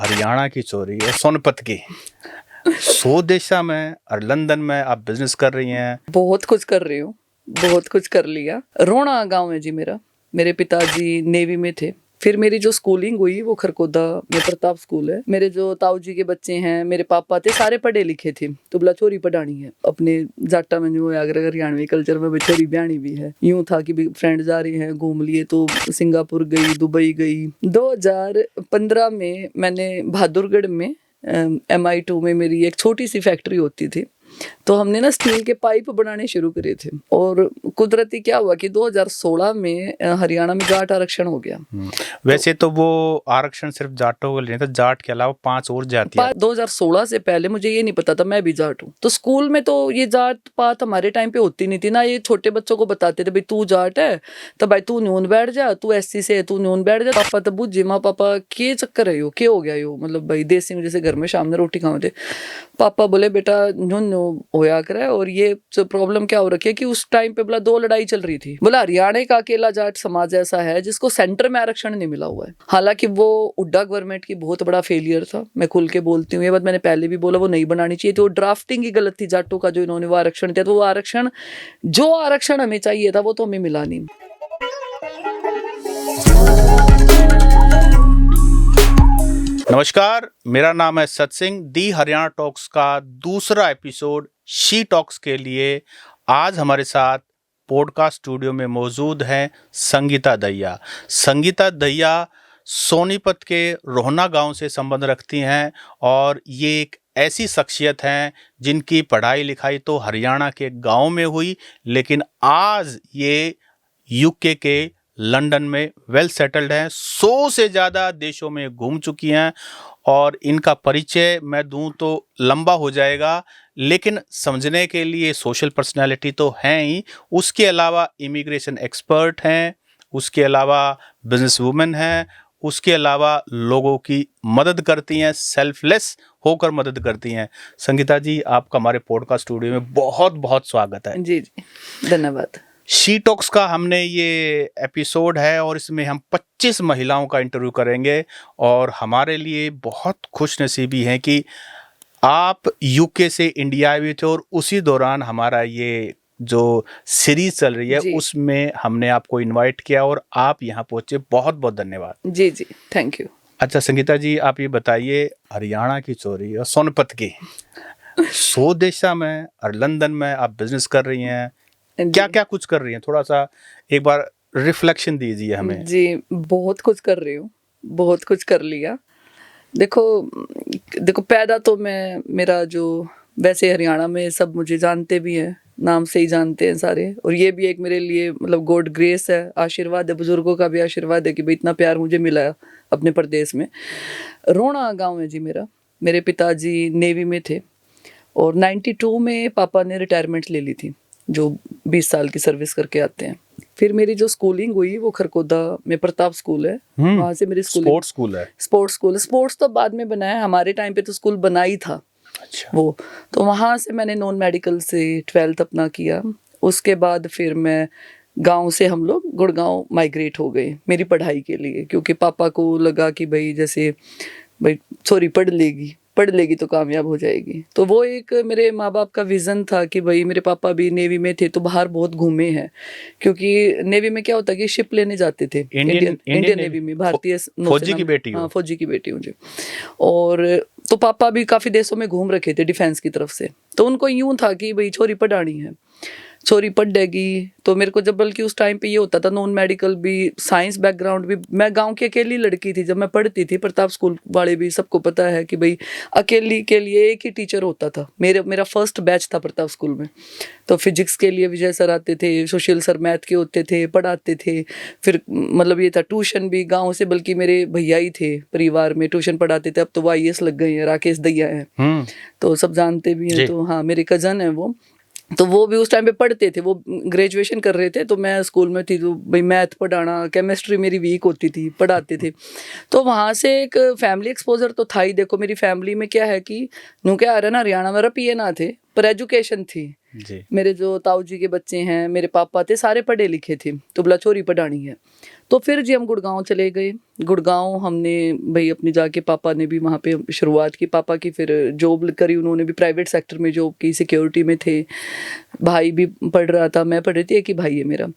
हरियाणा की चोरी है सोनीपत की। स्वदेशा में और लंदन में आप बिजनेस कर रही हैं। बहुत कुछ कर रही हूँ, बहुत कुछ कर लिया। रोना गांव है जी मेरा। मेरे पिताजी नेवी में थे। फिर मेरी जो स्कूलिंग हुई वो खरकोदा में प्रताप स्कूल है। मेरे जो ताऊ जी के बच्चे हैं, मेरे पापा थे, सारे पढ़े लिखे थे। तो बोला छोरी पढ़ानी है। अपने जाटा में जो अगर हरियाणवी कल्चर में छोरी ब्याणी भी है। यूं था कि फ्रेंड जा रही हैं, घूम लिए, तो सिंगापुर गई, दुबई गई। 2015 में मैंने बहादुरगढ़ में MI2 में मेरी एक छोटी सी फैक्ट्री होती थी। तो हमने ना स्टील के पाइप बनाने शुरू करे थे। और कुदरती क्या हुआ कि 2016 में हरियाणा में जाट आरक्षण हो गया। वैसे तो वो आरक्षण सिर्फ जाटों को लेना था, जाट के अलावा 5 और जातियां। 2016 से पहले मुझे ये नहीं पता था मैं भी जाट हूँ। तो स्कूल में तो ये जात पात हमारे टाइम पे होती नहीं थी ना। ये छोटे बच्चों को बताते थे भाई तू जाट है तो भाई तू न्यून बैठ जा, तू SC से है तू न्यून बैठ जा। पापा तो बुझे, माँ पापा के चक्कर है यो, क्या हो गया यो, मतलब भाई देसी में जैसे घर में शाम में रोटी खाओ थे। पापा बोले बेटा न्यून होया करे। और ये प्रॉब्लम क्या हो रखी है कि उस टाइम पे बोला 2 लड़ाई चल रही थी। बोला हरियाणा का अकेला जाट समाज ऐसा है जिसको सेंटर में आरक्षण नहीं मिला हुआ है। हालांकि वो हुड्डा गवर्नमेंट की बहुत बड़ा फेलियर था, मैं खुल के बोलती हूँ। ये बात मैंने पहले भी बोला, वो नहीं बनानी चाहिए थी। वो ड्राफ्टिंग ही गलत थी जाटों का, जो इन्होंने वो आरक्षण दिया। तो वो आरक्षण, जो आरक्षण हमें चाहिए था वो तो हमें मिला नहीं। नमस्कार, मेरा नाम है सत्सिंह। दी हरियाणा टॉक्स का दूसरा एपिसोड शी टॉक्स के लिए आज हमारे साथ पॉडकास्ट स्टूडियो में मौजूद हैं संगीता दहिया। संगीता दहिया सोनीपत के रोहना गांव से संबंध रखती हैं और ये एक ऐसी शख्सियत हैं जिनकी पढ़ाई लिखाई तो हरियाणा के गांव में हुई, लेकिन आज ये UK के लंदन में वेल सेटल्ड हैं। 100 से ज़्यादा देशों में घूम चुकी हैं और इनका परिचय मैं दूं तो लंबा हो जाएगा, लेकिन समझने के लिए सोशल पर्सनालिटी तो हैं ही, उसके अलावा इमिग्रेशन एक्सपर्ट हैं, उसके अलावा बिजनेस वुमेन हैं, उसके अलावा लोगों की मदद करती हैं, सेल्फलेस होकर मदद करती हैं। संगीता जी, आपका हमारे पॉडकास्ट स्टूडियो में बहुत बहुत स्वागत है। जी जी, धन्यवाद। शी टॉक्स का हमने ये एपिसोड है और इसमें हम 25 महिलाओं का इंटरव्यू करेंगे और हमारे लिए बहुत खुशनसीबी है कि आप UK से इंडिया आए हुए थे और उसी दौरान हमारा ये जो सीरीज चल रही है उसमें हमने आपको इनवाइट किया और आप यहाँ पहुँचे। बहुत बहुत धन्यवाद। जी जी, थैंक यू। अच्छा संगीता जी, आप ये बताइए, हरियाणा की चोरी और सोनीपत की स्वदेशा में और लंदन में आप बिजनेस कर रही हैं, क्या क्या कुछ कर रही हैं? थोड़ा सा एक बार रिफ्लेक्शन दीजिए हमें। जी, बहुत कुछ कर रही हूँ, बहुत कुछ कर लिया। देखो पैदा तो मैं, मेरा जो, वैसे हरियाणा में सब मुझे जानते भी हैं, नाम से ही जानते हैं सारे। और ये भी एक मेरे लिए मतलब गॉड ग्रेस है, आशीर्वाद है, बुजुर्गों का भी आशीर्वाद है कि भाई इतना प्यार मुझे मिला है अपने प्रदेश में। रोना गांव है जी मेरा। मेरे पिताजी नेवी में थे और 92 में पापा ने रिटायरमेंट ले ली थी, जो 20 साल की सर्विस करके आते हैं। फिर मेरी जो स्कूलिंग हुई वो खरकोदा में प्रताप स्कूल है, वहाँ से मेरी स्कूलिंग। स्पोर्ट्स स्कूल है? स्पोर्ट्स स्कूल, स्पोर्ट्स तो बाद में बनाया, हमारे टाइम पे तो स्कूल बना ही था। अच्छा। वो तो वहाँ से मैंने नॉन मेडिकल से 12th अपना किया। उसके बाद फिर मैं गांव से, हम लोग गुड़गांव माइग्रेट हो गए मेरी पढ़ाई के लिए, क्योंकि पापा को लगा कि भाई जैसे भाई सॉरी पढ़ लेगी तो कामयाब हो जाएगी। तो वो एक मेरे माँ बाप का विज़न था कि भाई, मेरे पापा भी नेवी में थे तो बाहर बहुत घूमे हैं, क्योंकि नेवी में क्या होता है कि शिप लेने जाते थे। इंडियन नेवी में, भारतीय फौजी की बेटी। हाँ, फौजी की बेटी हूँ जी। और तो पापा भी काफ़ी देशों में घूम रखे थे डिफेंस की तरफ से। तो उनको यूं था कि भाई छोरी पढ़ानी है, छोरी पढ़ देगी। तो मेरे को जब, बल्कि उस टाइम पे ये होता था नॉन मेडिकल भी, साइंस बैकग्राउंड भी, मैं गांव की अकेली लड़की थी जब मैं पढ़ती थी। प्रताप स्कूल वाले भी सबको पता है कि भाई अकेली के लिए एक ही टीचर होता था। मेरा फर्स्ट बैच था प्रताप स्कूल में। तो फिजिक्स के लिए विजय सर आते थे, सोशल सर मैथ के होते थे, पढ़ाते थे। फिर मतलब ये था ट्यूशन भी गाँव से, बल्कि मेरे भैया ही थे परिवार में ट्यूशन पढ़ाते थे। अब तो वो IAS लग गए हैं, राकेश दहिया हैं, तो सब जानते भी हैं। तो हाँ, मेरे कजन है वो, तो वो भी उस टाइम पे पढ़ते थे, वो ग्रेजुएशन कर रहे थे। तो मैं स्कूल में थी तो भाई मैथ पढ़ाना, केमिस्ट्री मेरी वीक होती थी, पढ़ाते थे। तो वहाँ से एक फैमिली एक्सपोजर तो था ही। देखो मेरी फैमिली में क्या है कि नु क्या आ रहा है ना, हरियाणा में रपिए ना थे पर एजुकेशन थी जी। मेरे जो ताऊ जी के बच्चे हैं, मेरे पापा थे, सारे पढ़े लिखे थे। तो बोला छोरी पढ़ानी है। तो फिर जी हम गुड़गांव चले गए। गुड़गांव हमने भाई अपनी जाके, पापा ने भी वहाँ पे शुरुआत की, पापा की फिर जॉब करी, उन्होंने भी प्राइवेट सेक्टर में जॉब की, सिक्योरिटी में थे। भाई भी पढ़ रहा था, मैं पढ़ रही थी, एक ही भाई है मेरा।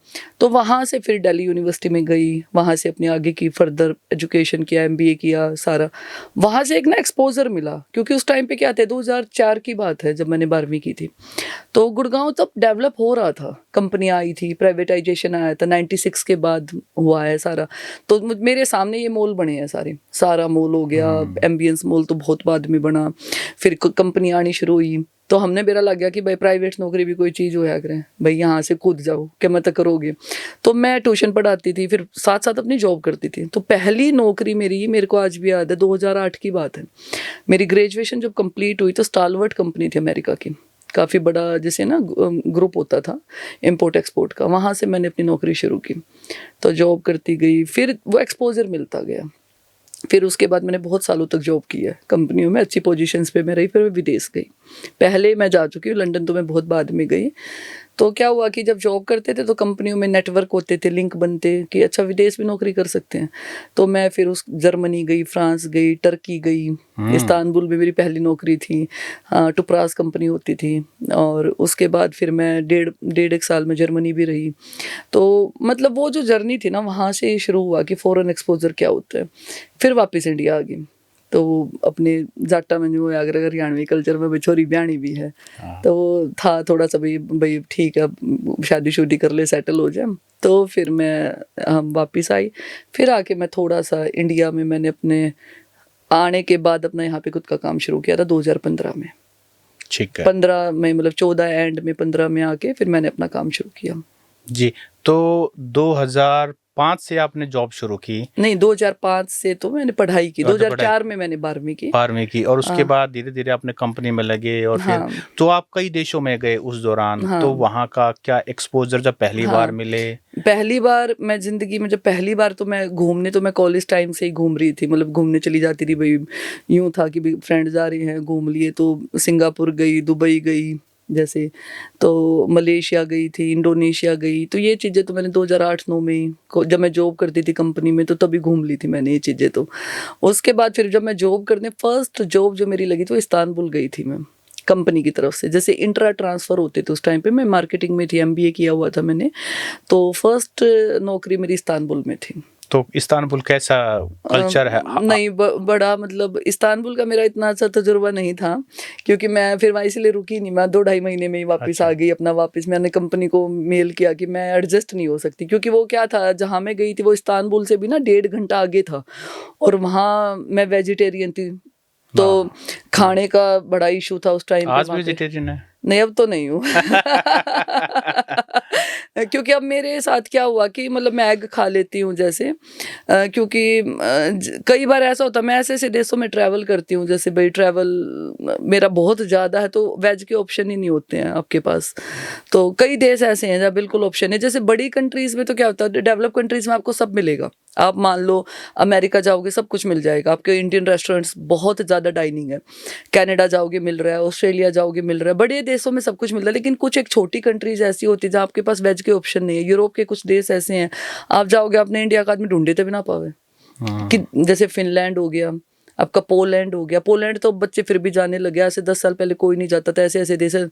तो वहाँ से फिर दिल्ली यूनिवर्सिटी में गई, वहाँ से अपनी आगे की फर्दर एजुकेशन किया, एमबीए किया सारा। वहाँ से एक ना एक्सपोजर मिला, क्योंकि उस टाइम पे क्या थे, 2004 की बात है जब मैंने 12वीं की थी। तो गुड़गांव तब डेवलप हो रहा था, कंपनियां आई थी, प्राइवेटाइजेशन आया था 96 के बाद हुआ है सारा। तो मेरे सामने ये मॉल बने हैं सारे, सारा मॉल हो गया, एम्बियंस मॉल तो बहुत बाद में बना, फिर कंपनी आनी शुरू हुई। तो हमने बेरा लग गया कि भाई प्राइवेट नौकरी भी कोई चीज़ होया करें, भाई यहाँ से कूद जाओ, क्या मत करोगे। तो मैं ट्यूशन पढ़ाती थी, फिर साथ साथ अपनी जॉब करती थी। तो पहली नौकरी मेरे को आज भी याद है, 2008 की बात है। मेरी ग्रेजुएशन जब कंप्लीट हुई तो स्टालवर्ट कंपनी थी अमेरिका की, काफ़ी बड़ा जैसे ना ग्रुप होता था इम्पोर्ट एक्सपोर्ट का, वहाँ से मैंने अपनी नौकरी शुरू की। तो जॉब करती गई, फिर वो एक्सपोजर मिलता गया। फिर उसके बाद मैंने बहुत सालों तक जॉब की है कंपनियों में, अच्छी पोजीशंस पे मैं रही। फिर मैं विदेश गई, पहले मैं जा चुकी हूँ लंदन, तो मैं बहुत बाद में गई। तो क्या हुआ कि जब जॉब करते थे तो कंपनियों में नेटवर्क होते थे, लिंक बनते कि अच्छा विदेश भी नौकरी कर सकते हैं। तो मैं फिर उस जर्मनी गई, फ्रांस गई, टर्की गई, इस्तांबुल में मेरी पहली नौकरी थी। हाँ, टुपरास कंपनी होती थी। और उसके बाद फिर मैं डेढ़ एक साल में जर्मनी भी रही। तो मतलब वो जो जर्नी थी ना, वहाँ से शुरू हुआ कि फॉरेन एक्सपोजर क्या होता है। फिर वापस इंडिया आ गई, तो अपने जाटा में जो अगर हरियाणवी कल्चर में बिछोरी ब्याणी भी है, तो वो था थोड़ा सा भाई ठीक है, शादी शुदी कर ले, सेटल हो जाए। तो फिर हम वापस आई। फिर आके मैं थोड़ा सा इंडिया में, मैंने अपने आने के बाद अपना यहाँ पे खुद का काम शुरू किया था 2015 में। ठीक है। 15 में मतलब 14 एंड में, 15 में आके फिर मैंने अपना काम शुरू किया। जी, तो 2005 से आपने जॉब शुरू की? नहीं, 2005 से तो मैंने पढ़ाई की, 2004 में मैंने 12वीं की। 12वीं की, और उसके बाद धीरे धीरे अपने कंपनी में लगे, और फिर हाँ, तो आप कई देशों में गए उस दौरान। हाँ, तो वहाँ का क्या एक्सपोजर जब पहली बार हाँ। मिले? पहली बार मैं जिंदगी में, जब पहली बार तो मैं घूमने, तो मैं कॉलेज टाइम से ही घूम रही थी, मतलब घूमने चली जाती थी भाई। यूं था कि भाई फ्रेंड जा रही हैं, घूम लिए। तो सिंगापुर गई, दुबई गई जैसे, तो मलेशिया गई थी, इंडोनेशिया गई। तो ये चीज़ें तो मैंने 2008-9 में ही, जब मैं जॉब करती थी कंपनी में, तो तभी घूम ली थी मैंने ये चीज़ें। तो उसके बाद फिर जब मैं जॉब करने, फर्स्ट जॉब जो मेरी लगी, तो इस्तांबुल गई थी मैं कंपनी की तरफ से। जैसे इंट्रा ट्रांसफ़र होते थे उस टाइम पे, मैं मार्केटिंग में थी, एमबीए किया हुआ था मैंने। तो फर्स्ट नौकरी मेरी इस्तांबुल में थी। तो इस्तांबुल कैसा कल्चर है? नहीं, बड़ा मतलब इस्तांबुल का मेरा इतना अच्छा तजुर्बा नहीं था, क्योंकि मैं फिर वहाँ इसलिए रुकी नहीं। मैं 2-2.5 महीने में ही वापस आ गई अपना। वापस मैंने कंपनी को मेल किया कि मैं एडजस्ट नहीं हो सकती, क्योंकि वो क्या था, जहाँ मैं गई थी वो इस्तांबुल से भी ना 1.5 घंटा आगे था, और वहाँ मैं वेजिटेरियन थी। तो खाने का बड़ा इशू था उस टाइम पे। आज भी वेजिटेरियन है? नहीं, अब तो नहीं हूँ। क्योंकि अब मेरे साथ क्या हुआ कि मतलब मैं एग खा लेती हूँ जैसे, क्योंकि कई बार ऐसा होता है, मैं ऐसे ऐसे देशों में ट्रैवल करती हूँ, जैसे भाई ट्रैवल मेरा बहुत ज़्यादा है, तो वेज के ऑप्शन ही नहीं होते हैं आपके पास। तो कई देश ऐसे हैं जहाँ बिल्कुल ऑप्शन है। जैसे बड़ी कंट्रीज़ में तो क्या होता है, डेवलप कंट्रीज़ में आपको सब मिलेगा। आप मान लो अमेरिका जाओगे, सब कुछ मिल जाएगा आपके, इंडियन रेस्टोरेंट्स बहुत ज़्यादा डाइनिंग है। कनाडा जाओगे मिल रहा है, ऑस्ट्रेलिया जाओगे मिल रहा है, बड़े देशों में सब कुछ मिल रहा है। लेकिन कुछ एक छोटी कंट्रीज ऐसी होती है जहाँ आपके पास वेज के ऑप्शन नहीं है। यूरोप के कुछ देश ऐसे हैं, आप जाओगे, अपने इंडिया का आदमी ढूंढे तो भी ना पावे। कि जैसे फिनलैंड हो गया, आपका पोलैंड हो गया। पोलैंड तो बच्चे फिर भी जाने लगे, ऐसे 10 साल पहले कोई नहीं जाता था। ऐसे ऐसे देश हैं,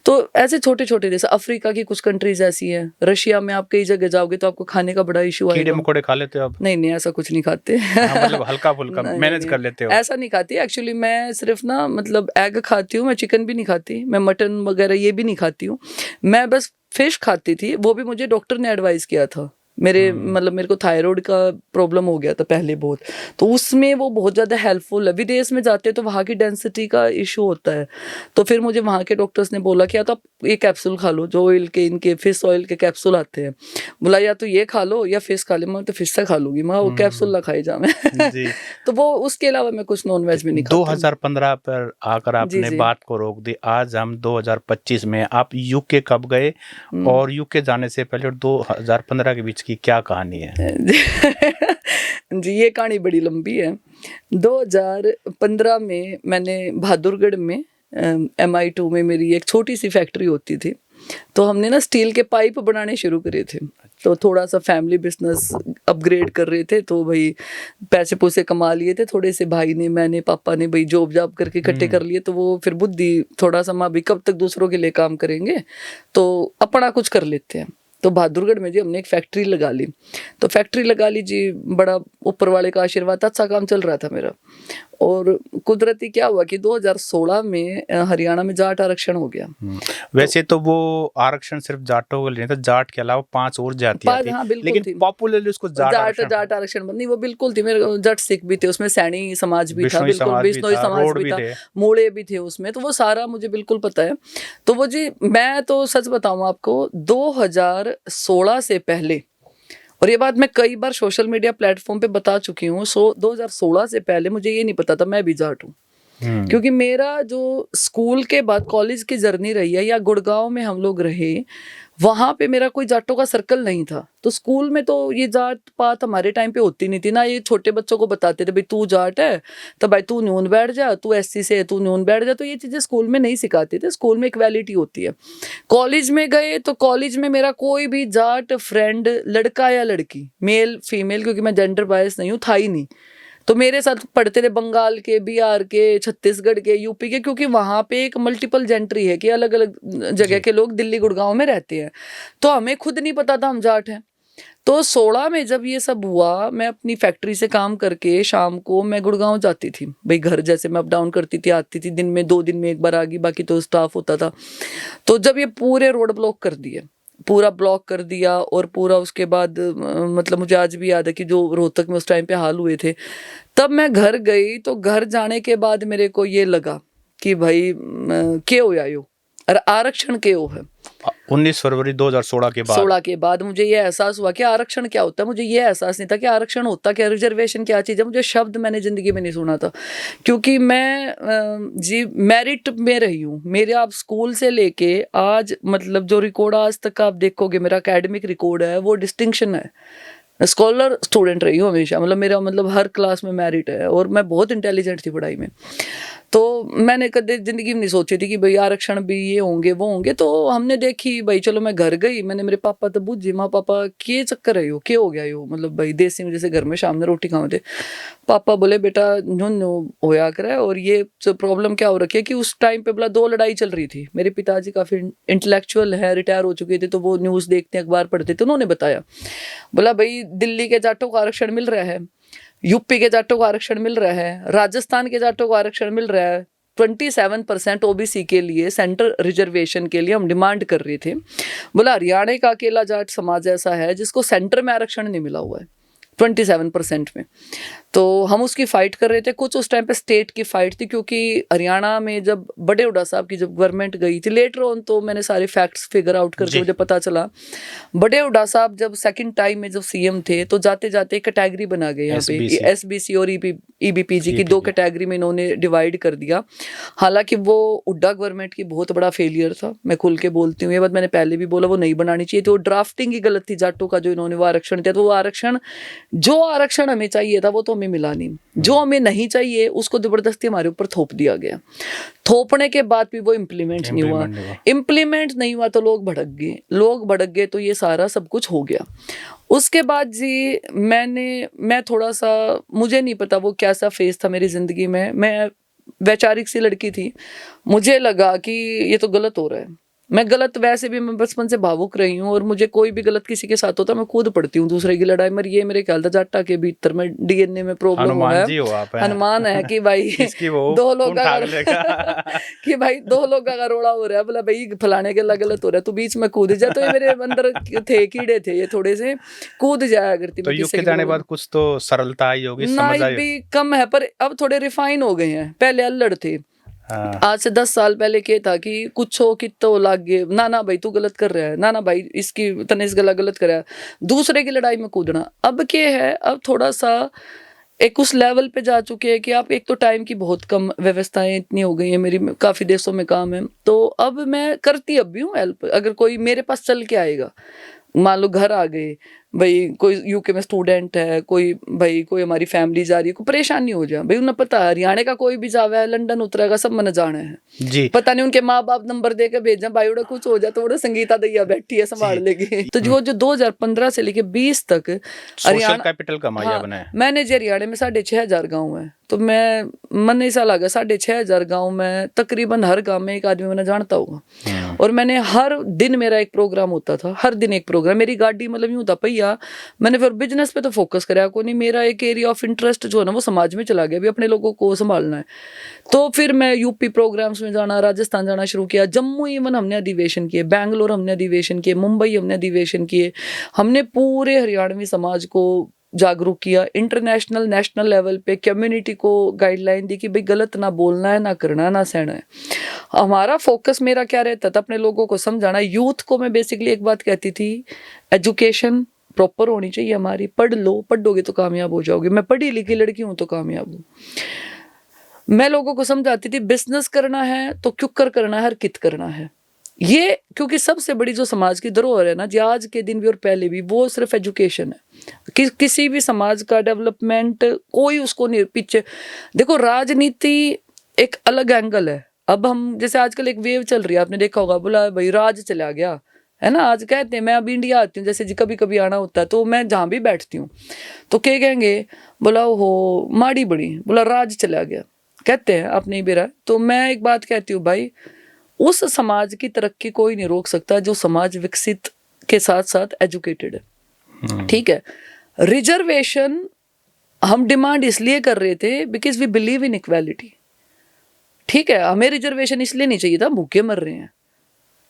तो ऐसे छोटे छोटे देश। अफ्रीका की कुछ कंट्रीज ऐसी हैं। रशिया में आप कई जगह जाओगे तो आपको खाने का बड़ा इशू आएगा। कीड़े मकोड़े खा लेते हो आप? नहीं नहीं, ऐसा कुछ नहीं खाते। मतलब हल्का फुल्का मैनेज कर लेते हो? ऐसा नहीं खाती एक्चुअली। मैं सिर्फ ना मतलब एग खाती हूँ, मैं चिकन भी नहीं खाती, मैं मटन वगैरह ये भी नहीं खाती हूँ। मैं बस फिश खाती थी, वो भी मुझे डॉक्टर ने एडवाइस किया था। मेरे को थायराइड का प्रॉब्लम हो गया था पहले बहुत, तो उसमें वो बहुत ज़्यादा हेल्पफुल है। विदेश में जाते तो वहाँ की डेंसिटी का इशू होता है, तो फिर मुझे वहाँ के डॉक्टर्स ने बोला कि या तो आप ये कैप्सूल खा लो, जो ऑयल के, इनके फिश ऑयल के कैप्सूल आते हैं। बोला या तो ये खा लो या फिश खा ले। मैं तो फिश से खा लूंगी, मैं वो कैप्सूल ना खाई जा मैं। तो वो उसके अलावा मैं कुछ नॉन वेज भी नहीं खाती। 2015 पर आकर आपने बात को रोक दी। आज हम 2025 में, आप यूके कब गए, और यूके जाने से पहले और 2015 के बीच की क्या कहानी है? जी, ये कहानी बड़ी लंबी है। 2015 में मैंने बहादुरगढ़ में MI2 में मेरी एक छोटी सी फैक्ट्री होती थी। तो हमने ना स्टील के पाइप बनाने शुरू करे थे। तो थोड़ा सा फैमिली बिजनेस अपग्रेड कर रहे थे, तो भाई पैसे पूसे कमा लिए थे थोड़े से, भाई ने, मैंने, पापा ने भाई जॉब जॉब करके इकट्ठे कर लिए। तो वो फिर बुद्धि थोड़ा सा, माँ भी कब तक दूसरों के लिए काम करेंगे, तो अपना कुछ कर लेते हैं। तो बहादुरगढ़ में जी हमने एक फैक्ट्री लगा ली। तो फैक्ट्री लगा ली जी, बड़ा ऊपर वाले का आशीर्वाद, अच्छा काम चल रहा था मेरा। और कुदरती क्या हुआ कि 2016 में हरियाणा में जाट आरक्षण हो गया। वैसे तो वो आरक्षण सिर्फ जाटों को नहीं था, जाट के अलावा 5 और जातियां थी, हाँ, बिल्कुल लेकिन थी। पॉपुलरली उसको जाट आरक्षण नहीं, वो बिल्कुल थी। मेरे जट सिख भी थे उसमें, सैनी समाज भी था, बिश्नोई बिल्कुल समाज भी बिश्नोई था, समाज रोड भी भी था, थे। मोड़े भी थे उसमें। तो वो सारा मुझे बिल्कुल पता है। तो वो जी, मैं तो सच बताऊं आपको, 2016 से पहले, और ये बात मैं कई बार सोशल मीडिया प्लेटफॉर्म पे बता चुकी हूँ, 2016 से पहले मुझे ये नहीं पता था मैं भी जाट हूँ। क्योंकि मेरा जो स्कूल के बाद कॉलेज की जर्नी रही है, या गुड़गांव में हम लोग रहे, वहां पे मेरा कोई जाटों का सर्कल नहीं था। तो स्कूल में तो ये जात पात हमारे टाइम पे होती नहीं थी ना। ये छोटे बच्चों को बताते थे भाई तू जाट है तो भाई तू न्यून बैठ जा, तू एससी से है तू न्यून बैठ जा। तो ये चीजें स्कूल में नहीं सिखाते थे। स्कूल में इक्वालिटी होती है। कॉलेज में गए तो कॉलेज में मेरा कोई भी जाट फ्रेंड, लड़का या लड़की, मेल फीमेल, क्योंकि मैं जेंडर बायस नहीं हूँ, था ही नहीं। तो मेरे साथ पढ़ते थे बंगाल के, बिहार के, छत्तीसगढ़ के, यूपी के, क्योंकि वहां पे एक मल्टीपल जेंट्री है कि अलग अलग जगह के लोग दिल्ली गुड़गांव में रहते हैं। तो हमें खुद नहीं पता था हम जाट हैं। तो 16 में जब ये सब हुआ, मैं अपनी फैक्ट्री से काम करके शाम को मैं गुड़गांव जाती थी भाई, घर जैसे मैं अप डाउन करती थी, आती थी, दिन में 2 दिन में एक बार आ गई, बाकी तो स्टाफ होता था। तो जब ये पूरे रोड ब्लॉक कर दिए, पूरा ब्लॉक कर दिया, और पूरा उसके बाद मतलब मुझे आज भी याद है कि जो रोहतक में उस टाइम पे हाल हुए थे, तब मैं घर गई। तो घर जाने के बाद मेरे को ये लगा कि भाई क्यों हो आयो, और आरक्षण क्यों है। 19 फरवरी 2016 के बाद 16 के बाद मुझे ये एहसास हुआ कि आरक्षण क्या होता है। मुझे ये एहसास नहीं था कि आरक्षण होता क्या, रिजर्वेशन क्या चीज़ है। मुझे शब्द मैंने जिंदगी में नहीं सुना था, क्योंकि मैं जी मेरिट में रही हूँ। मेरे आप स्कूल से लेके आज, मतलब जो रिकॉर्ड आज तक आप देखोगे, मेरा एकेडमिक रिकॉर्ड है, वो डिस्टिंक्शन है। स्कॉलर स्टूडेंट रही हूँ हमेशा, मतलब मेरा मतलब हर क्लास में मेरिट है, और मैं बहुत इंटेलिजेंट थी पढ़ाई में। तो मैंने कभी जिंदगी में नहीं सोची थी कि भाई आरक्षण भी ये होंगे वो होंगे। तो हमने देखी भाई, चलो मैं घर गई, मैंने मेरे पापा तो बुझी, माँ पापा के चक्कर है यो, क्या हो गया यो, मतलब भाई देसी में जैसे घर में शाम में रोटी खाओ थे। पापा बोले बेटा न्यून होया करे, और ये प्रॉब्लम क्या हो रखी है कि उस टाइम पे बोला 2 लड़ाई चल रही थी। मेरे पिताजी काफी इंटेलेक्चुअल है, रिटायर हो चुके थे, तो वो न्यूज देखते अखबार पढ़ते थे। उन्होंने बताया, बोला भाई दिल्ली के जाटों को आरक्षण मिल रहा है, यूपी के जाटों को आरक्षण मिल रहा है, राजस्थान के जाटों को आरक्षण मिल रहा है। 27% ओबीसी के लिए, सेंट्रल रिजर्वेशन के लिए हम डिमांड कर रहे थे। बोला हरियाणा का अकेला जाट समाज ऐसा है जिसको सेंटर में आरक्षण नहीं मिला हुआ है 27% में। तो हम उसकी फाइट कर रहे थे। कुछ उस टाइम पे स्टेट की फाइट थी, क्योंकि हरियाणा में जब बड़े हुड्डा साहब की जब गवर्नमेंट गई थी, लेटर ऑन तो मैंने सारे फैक्ट्स फिगर आउट करके मुझे पता चला, बड़े हुड्डा साहब जब सेकंड टाइम में जब सीएम थे, तो जाते जाते कैटेगरी बना गए यहाँ पे, एसबीसी और ईबीपीजी की 2 कैटेगरी में इन्होंने डिवाइड कर दिया। हालांकि वो हुड्डा गवर्नमेंट की बहुत बड़ा फेलियर था, मैं खुल के बोलती हूँ, ये बात मैंने पहले भी बोला, वो नहीं बनानी चाहिए थी। वो ड्राफ्टिंग ही गलत थी जाटों का, जो इन्होंने वो आरक्षण दिया। तो वो आरक्षण, जो आरक्षण हमें चाहिए था वो तो हमें मिला नहीं, जो हमें नहीं चाहिए उसको जबरदस्ती हमारे ऊपर थोप दिया गया। थोपने के बाद भी वो इम्प्लीमेंट नहीं हुआ। इम्प्लीमेंट नहीं हुआ तो लोग भड़क गए, तो ये सारा सब कुछ हो गया। उसके बाद जी मैं थोड़ा सा, मुझे नहीं पता वो कैसा फेज था मेरी जिंदगी में। मैं वैचारिक सी लड़की थी, मुझे लगा कि ये तो गलत हो रहा है। मैं गलत, वैसे भी मैं बचपन से भावुक रही हूँ, और मुझे कोई भी गलत किसी के साथ होता मैं खुद पढ़ती हूँ दूसरे की लड़ाई। मगर ये मेरे ख्याल था जाटा के भीतर में डीएनए में प्रॉब्लम है, हनुमान है कि भाई 2 लोग कि भाई 2 लोग का रोड़ा हो रहा है, बोला भाई फलाने के गलत हो रहा है, तो बीच में कूद जा। तो ये मेरे अंदर थे कीड़े थे, ये थोड़े से कूद जाया करती। तो युग के जाने बाद कुछ तो सरलता आई होगी, समझ आई भी कम है, पर अब थोड़े रिफाइन हो गए हैं। पहले अल्लड़ थे। आज से 10 साल पहले क्या था कि कुछ हो कि तो लाग गए, ना भाई तू गलत कर रहा है, ना भाई इसकी तने इस गला गलत कर रहा है, दूसरे की लड़ाई में कूदना। अब क्या है, अब थोड़ा सा एक उस लेवल पे जा चुके हैं कि आप, एक तो टाइम की बहुत कम व्यवस्थाएं इतनी हो गई है, मेरी काफी देशों में काम है, तो अब मैं करती अब भी हूँ हेल्प। अगर कोई मेरे पास चल के आएगा, मान लो घर आ गए, भाई कोई यूके में स्टूडेंट है, कोई भाई कोई हमारी फैमिली जा रही है, कोई परेशान नहीं हो जाए भाई। उन्हें पता है हरियाणा का कोई भी जावा है लंदन उतरेगा, सब मन जाना है जी पता नहीं उनके माँ बाप नंबर दे के भेजा भाई उड़ा कुछ हो जाए तो उड़ा संगीता दैया बैठी है संभाल लेगी। तो जो 2015 से लेके 20 तक सोशल कैपिटल कमाया हाँ, बनाया। मैंने जो हरियाणा में 6,500 गाँव है, तो मैं मन ऐसा लगा 6,500 गाँव में तकरीबन हर गाँव में एक आदमी मैंने जानता होगा। और मैंने हर दिन मेरा एक प्रोग्राम होता था, हर दिन एक प्रोग्राम। मेरी गाड़ी मतलब यूं था भैया, मैंने फिर बिजनेस पे तो फोकस कराया को नहीं, मेरा एक एरिया ऑफ इंटरेस्ट जो है ना वो समाज में चला गया, भी अपने लोगों को संभालना है। तो फिर मैं यूपी प्रोग्राम्स में जाना, राजस्थान जाना शुरू किया, जम्मू इवन हमने अधिवेशन किए, बैंगलोर हमने अधिवेशन किए, मुंबई हमने अधिवेशन किए। हमने पूरे हरियाणवी समाज को जागरूक किया, इंटरनेशनल नेशनल लेवल पे कम्युनिटी को गाइडलाइन दी कि भाई गलत ना बोलना है, ना करना है, ना सहना है। हमारा फोकस मेरा क्या रहता था, अपने लोगों को समझाना। यूथ को मैं बेसिकली एक बात कहती थी, एजुकेशन प्रॉपर होनी चाहिए हमारी, पढ़ लो, पढ़ोगे तो कामयाब हो जाओगे। मैं पढ़ी लिखी लड़की हूँ तो कामयाब हूँ। मैं लोगों को समझाती थी बिजनेस करना है तो क्यों करना है, हर कित करना है ये, क्योंकि सबसे बड़ी जो समाज की धरोहर है ना जी, आज के दिन भी और पहले भी, वो सिर्फ एजुकेशन है। किसी भी समाज का डेवलपमेंट कोई उसको नहीं पीछे। देखो राजनीति एक अलग एंगल है। अब हम जैसे आजकल एक वेव चल रही है, आपने देखा होगा, बोला भाई राज चला गया है ना। आज कहते हैं, मैं अब इंडिया आती हूँ, जैसे जी कभी कभी आना होता है, तो मैं जहाँ भी बैठती हूँ तो क्या कहेंगे, बोला हो माड़ी बड़ी, बोला राज चला गया, कहते हैं आप नहीं बेरा। तो मैं एक बात कहती हूँ भाई, उस समाज की तरक्की कोई नहीं रोक सकता जो समाज विकसित के साथ साथ एजुकेटेड है। ठीक है, रिजर्वेशन हम डिमांड इसलिए कर रहे थे because we believe in equality. ठीक है, हमें रिजर्वेशन इसलिए नहीं चाहिए था, भूखे मर रहे हैं।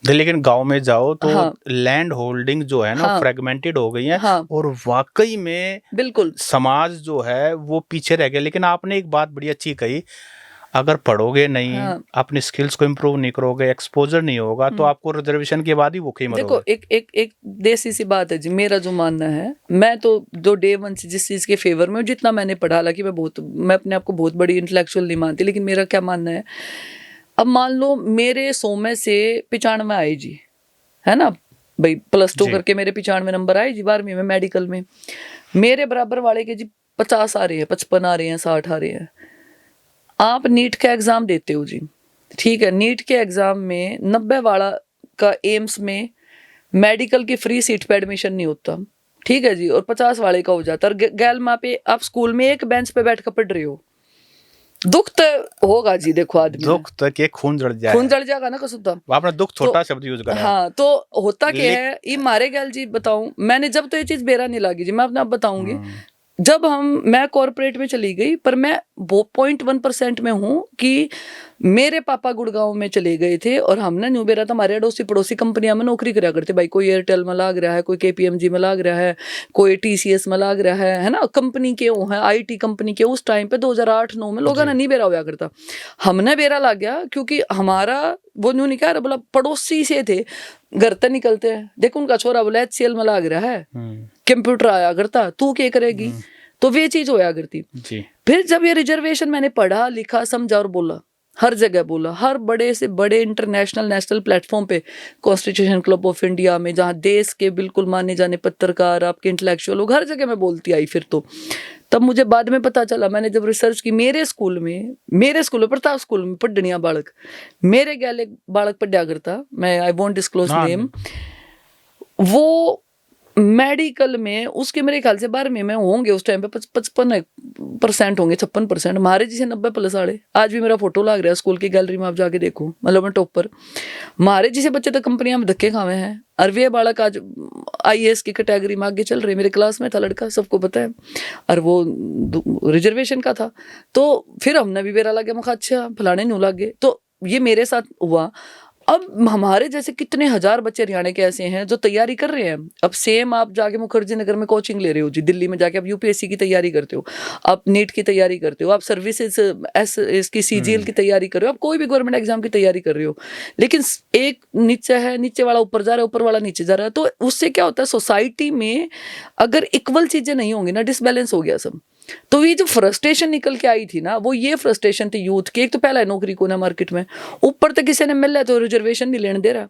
लेकिन गांव में जाओ तो हाँ, लैंड होल्डिंग जो है ना हाँ, फ्रेगमेंटेड हो गई है। हाँ, और वाकई में बिल्कुल समाज जो है वो पीछे रह गया। लेकिन आपने एक बात बड़ी अच्छी कही, अगर पढ़ोगे नहीं, हाँ, अपनी स्किल्स को इम्प्रूव नहीं करोगे, एक्सपोजर नहीं होगा, तो आपको रिजर्वेशन के बाद ही भूखे देखो मरोगे। एक देसी सी बात है जी, मेरा जो मानना है, मैं तो जो डे वन से जिस चीज के फेवर में हूं, जितना मैंने पढ़ा, हालांकि मैं अपने आप को बहुत बड़ी इंटेलेक्चुअल नहीं मानती, लेकिन मेरा क्या मानना है, अब मान लो मेरे 100 में से 95 आए जी, है ना भाई, +2 जी। करके मेरे 95 नंबर आए जी 12वीं में मेडिकल में। मेरे बराबर वाले के जी 50 आ रहे हैं, 55 आ रहे हैं, 60 आ रहे हैं। आप नीट का एग्जाम देते हो जी, ठीक है, नीट के एग्जाम में 90 वाला का एम्स में मेडिकल की फ्री सीट पे एडमिशन नहीं होता, ठीक है जी, और 50 वाले का हो जाता। और गैल माँ पे आप स्कूल में एक बेंच पे बैठ कर पढ़ रहे हो, दुख तो होगा जी। देखो आदमी दुख तक के खून जड़ जाए, खून जल जाएगा ना कसुद्धा। आपने दुख छोटा शब्द यूज करा है। हाँ, तो होता क्या है, ये मारे गैल जी बताऊं, मैंने जब तो ये चीज बेरा नहीं लगी जी, मैं अपने आप बताऊंगी। जब मैं कॉर्पोरेट में चली गई, पर मैं वो 0.1% में हूँ कि मेरे पापा गुड़गांव में चले गए थे और हमने न्यू बेरा था, हमारे अड़ोसी पड़ोसी कंपनियां में नौकरी करा करते भाई। कोई एयरटेल में लाग रहा है, कोई केपीएमजी में लाग रहा है, कोई टीसीएस में लाग रहा है ना, कंपनी के वो है, आईटी कंपनी के। उस टाइम पे 2008-9 में लोगों ने नहीं बेरा हुआ करता, हमने बेरा ला गया, क्योंकि हमारा वो न्यू नहीं कह रहा, बोला पड़ोसी से थे, घर तक निकलते हैं, देखो उनका छोरा बोला HCL में लाग रहा है, कंप्यूटर आया करता, तू क्या करेगी, तो वे चीज होया करती जी। फिर जब ये रिजर्वेशन मैंने पढ़ा लिखा समझा और बोला, हर जगह बोला, हर बड़े से बड़े इंटरनेशनल नेशनल प्लेटफॉर्म पे, कॉन्स्टिट्यूशन क्लब ऑफ इंडिया में, जहाँ देश के बिल्कुल माने जाने पत्रकार, आपके इंटेलेक्चुअल लोग, हर जगह मैं बोलती आई। फिर तो तब मुझे बाद में पता चला, मैंने जब रिसर्च की, मेरे स्कूल में प्रताप स्कूल में पढ़निया बालक, मेरे गैल एक बालक पढ़ा करता, मैं आई वोंट डिस्क्लोज नेम, वो मेडिकल में उसके मेरे ख्याल से 12वीं में होंगे उस टाइम पे 55% होंगे, 56%, हमारे जिसे 90+ वाले। आज भी मेरा फोटो लग रहा है स्कूल की गैलरी में, आप जाके देखो, मतलब मैं टॉपर। हमारे जिसे बच्चे तो कंपनियां में धक्के खावे हैं, और वे बालक आज IAS की कैटेगरी में आगे चल रहे। मेरे क्लास में था लड़का, सबको पता है, और वो रिजर्वेशन का था। तो फिर हमने भी बेरा लगे, मैं अच्छा फलाने न्यू लगे, तो ये मेरे साथ हुआ। अब हमारे जैसे कितने हजार बच्चे हरियाणा के ऐसे हैं जो तैयारी कर रहे हैं। अब सेम आप जाके मुखर्जी नगर में कोचिंग ले रहे हो जी, दिल्ली में जाके आप UPSC की तैयारी करते हो, आप नीट की तैयारी करते हो, आप सर्विसेज इसकी CGL की तैयारी कर रहे हो, आप कोई भी गवर्नमेंट एग्जाम की तैयारी कर रहे हो। लेकिन एक नीचे है, नीचे वाला ऊपर जा रहा है, ऊपर वाला नीचे जा रहा है। तो उससे क्या होता है, सोसाइटी में अगर इक्वल चीजें नहीं होंगी ना, डिसबैलेंस हो गया सब। तो ये जो फ्रस्ट्रेशन निकल के आई थी ना, वो ये फ्रस्ट्रेशन थी यूथ की। एक तो पहला है नौकरी को ना मार्केट में, ऊपर तक किसी ने मिल रहा तो रिजर्वेशन नहीं लेने दे रहा।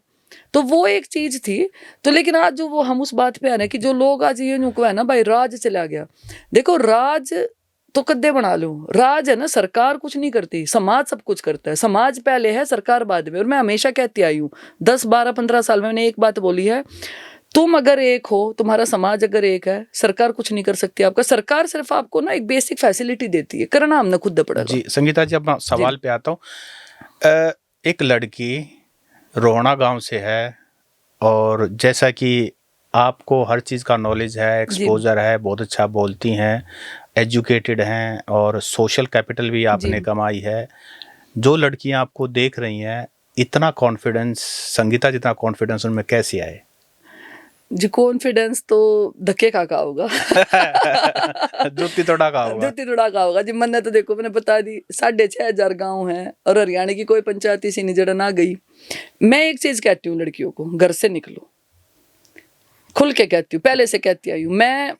तो वो एक चीज थी। तो लेकिन आज जो वो हम उस बात पे आ रहे हैं कि जो लोग आज ये नुको है ना भाई राज चला गया। देखो राज तो कद्दे बना लो, राज है ना सरकार कुछ नहीं करती, समाज सब कुछ करता है। समाज पहले है, सरकार बाद में। और मैं हमेशा कहती आई हूँ 10 12 15 साल में मैंने एक बात बोली है, तुम अगर एक हो, तुम्हारा समाज अगर एक है, सरकार कुछ नहीं कर सकती आपका। सरकार सिर्फ आपको ना एक बेसिक फैसिलिटी देती है, करना हमने खुद पड़ेगा। जी संगीता जी, अब मैं सवाल पे आता हूँ। एक लड़की रोहना गांव से है और जैसा कि आपको हर चीज़ का नॉलेज है, एक्सपोजर है, बहुत अच्छा बोलती हैं, एजुकेटेड हैं और सोशल कैपिटल भी आपने कमाई है। जो लड़कियां आपको देख रही हैं, इतना कॉन्फिडेंस, संगीता जितना कॉन्फिडेंस उनमें कैसे आए? जी कॉन्फिडेंस तो धक्के खा होगा। जुत्ती तोड़ा का होगा। जुत्ती तोड़ा का होगा जी। मैंने तो देखो मैंने बता दी 6,500 गांव हैं और हरियाणा की कोई पंचायत इसी निजड़ ना गई। मैं एक चीज कहती हूँ लड़कियों को, घर से निकलो, खुल के कहती हूँ, पहले से कहती आई हूँ मैं।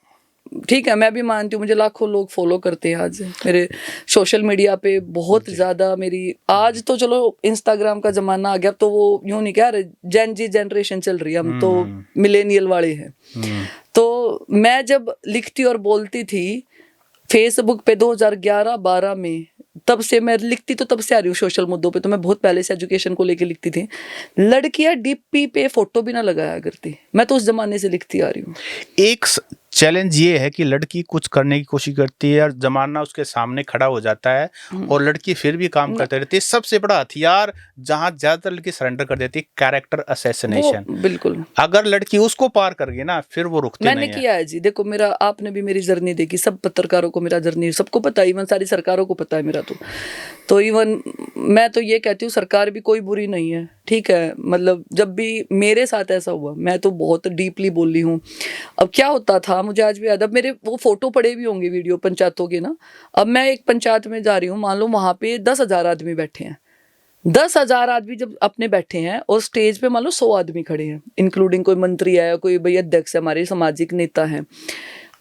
ठीक है, मैं भी मानती हूँ मुझे लाखों लोग फॉलो करते हैं आज मेरे सोशल मीडिया पे, बहुत ज्यादा मेरी। आज तो चलो इंस्टाग्राम का जमाना आ गया, तो वो यूं नहीं कह रहे, जेन जी जनरेशन चल रही है, हम तो मिलेनियल वाले हैं। तो मैं जब लिखती और बोलती थी फेसबुक पे 2011-12 में, तब से मैं लिखती तो तब से आ रही हूँ सोशल मुद्दों पे। तो मैं बहुत पहले से एजुकेशन को लेके लिखती थी। लड़कियां डीपी पे फोटो भी ना लगाया करती, मैं तो उस जमाने से लिखती आ रही हूँ। एक चैलेंज ये है कि लड़की कुछ करने की कोशिश करती है और जमाना उसके सामने खड़ा हो जाता है और लड़की फिर भी काम करते रहती है। सबसे बड़ा हथियार जहां ज्यादातर लड़की सरेंडर कर देती है, कैरेक्टर असैसिनेशन। बिल्कुल, अगर लड़की उसको पार कर गई ना, फिर वो रुकती नहीं है। मैंने किया है जी। देखो मेरा, आपने भी मेरी जर्नी देखी, सब पत्रकारों को मेरा जर्नी सबको पता है, इवन सारी सरकारों को पता है मेरा। तो इवन मैं तो ये कहती हूँ सरकार भी कोई बुरी नहीं है, ठीक है। मतलब जब भी मेरे साथ ऐसा हुआ, मैं तो बहुत डीपली बोल रही हूँ। अब क्या होता था मुझे आज भी याद है, मेरे वो फोटो पड़े भी होंगे वीडियो पंचायतों के ना। अब मैं एक पंचायत में जा रही हूँ, मान लो वहां पे 10,000 आदमी बैठे हैं। 10,000 आदमी जब अपने बैठे हैं और स्टेज पे मान लो 100 आदमी खड़े हैं, इंक्लूडिंग कोई मंत्री है, कोई भाई अध्यक्ष है, हमारे सामाजिक नेता हैं।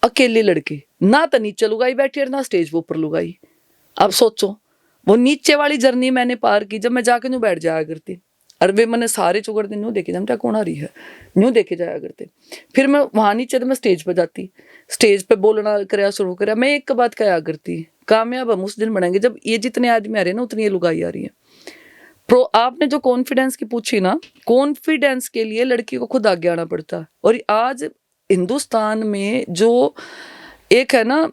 अकेले लड़के ना तो नीचे लुगाई बैठी और ना स्टेज पे ऊपर लुगाई। अब सोचो वो नीचे वाली जर्नी मैंने पार की, जब मैं जाके न्यू बैठ जाया करती। और वे मैंने सारे चुगड़ दिन न्यू देखे जमटा कौन आ रही है, न्यू देखे जाया करते। फिर मैं वहां नीचे तो मैं स्टेज पे जाती, स्टेज पे बोलना कराया, शुरू कराया। मैं एक बात कहा करती, कामयाब हम उस दिन बनेंगे जब ये जितने आदमी आ रहे हैं ना उतनी ये लुगाई आ रही है। प्रो आपने जो कॉन्फिडेंस की पूछी ना, कॉन्फिडेंस के लिए लड़की को खुद आगे आना पड़ता है। और आज हिंदुस्तान में जो एक है ना,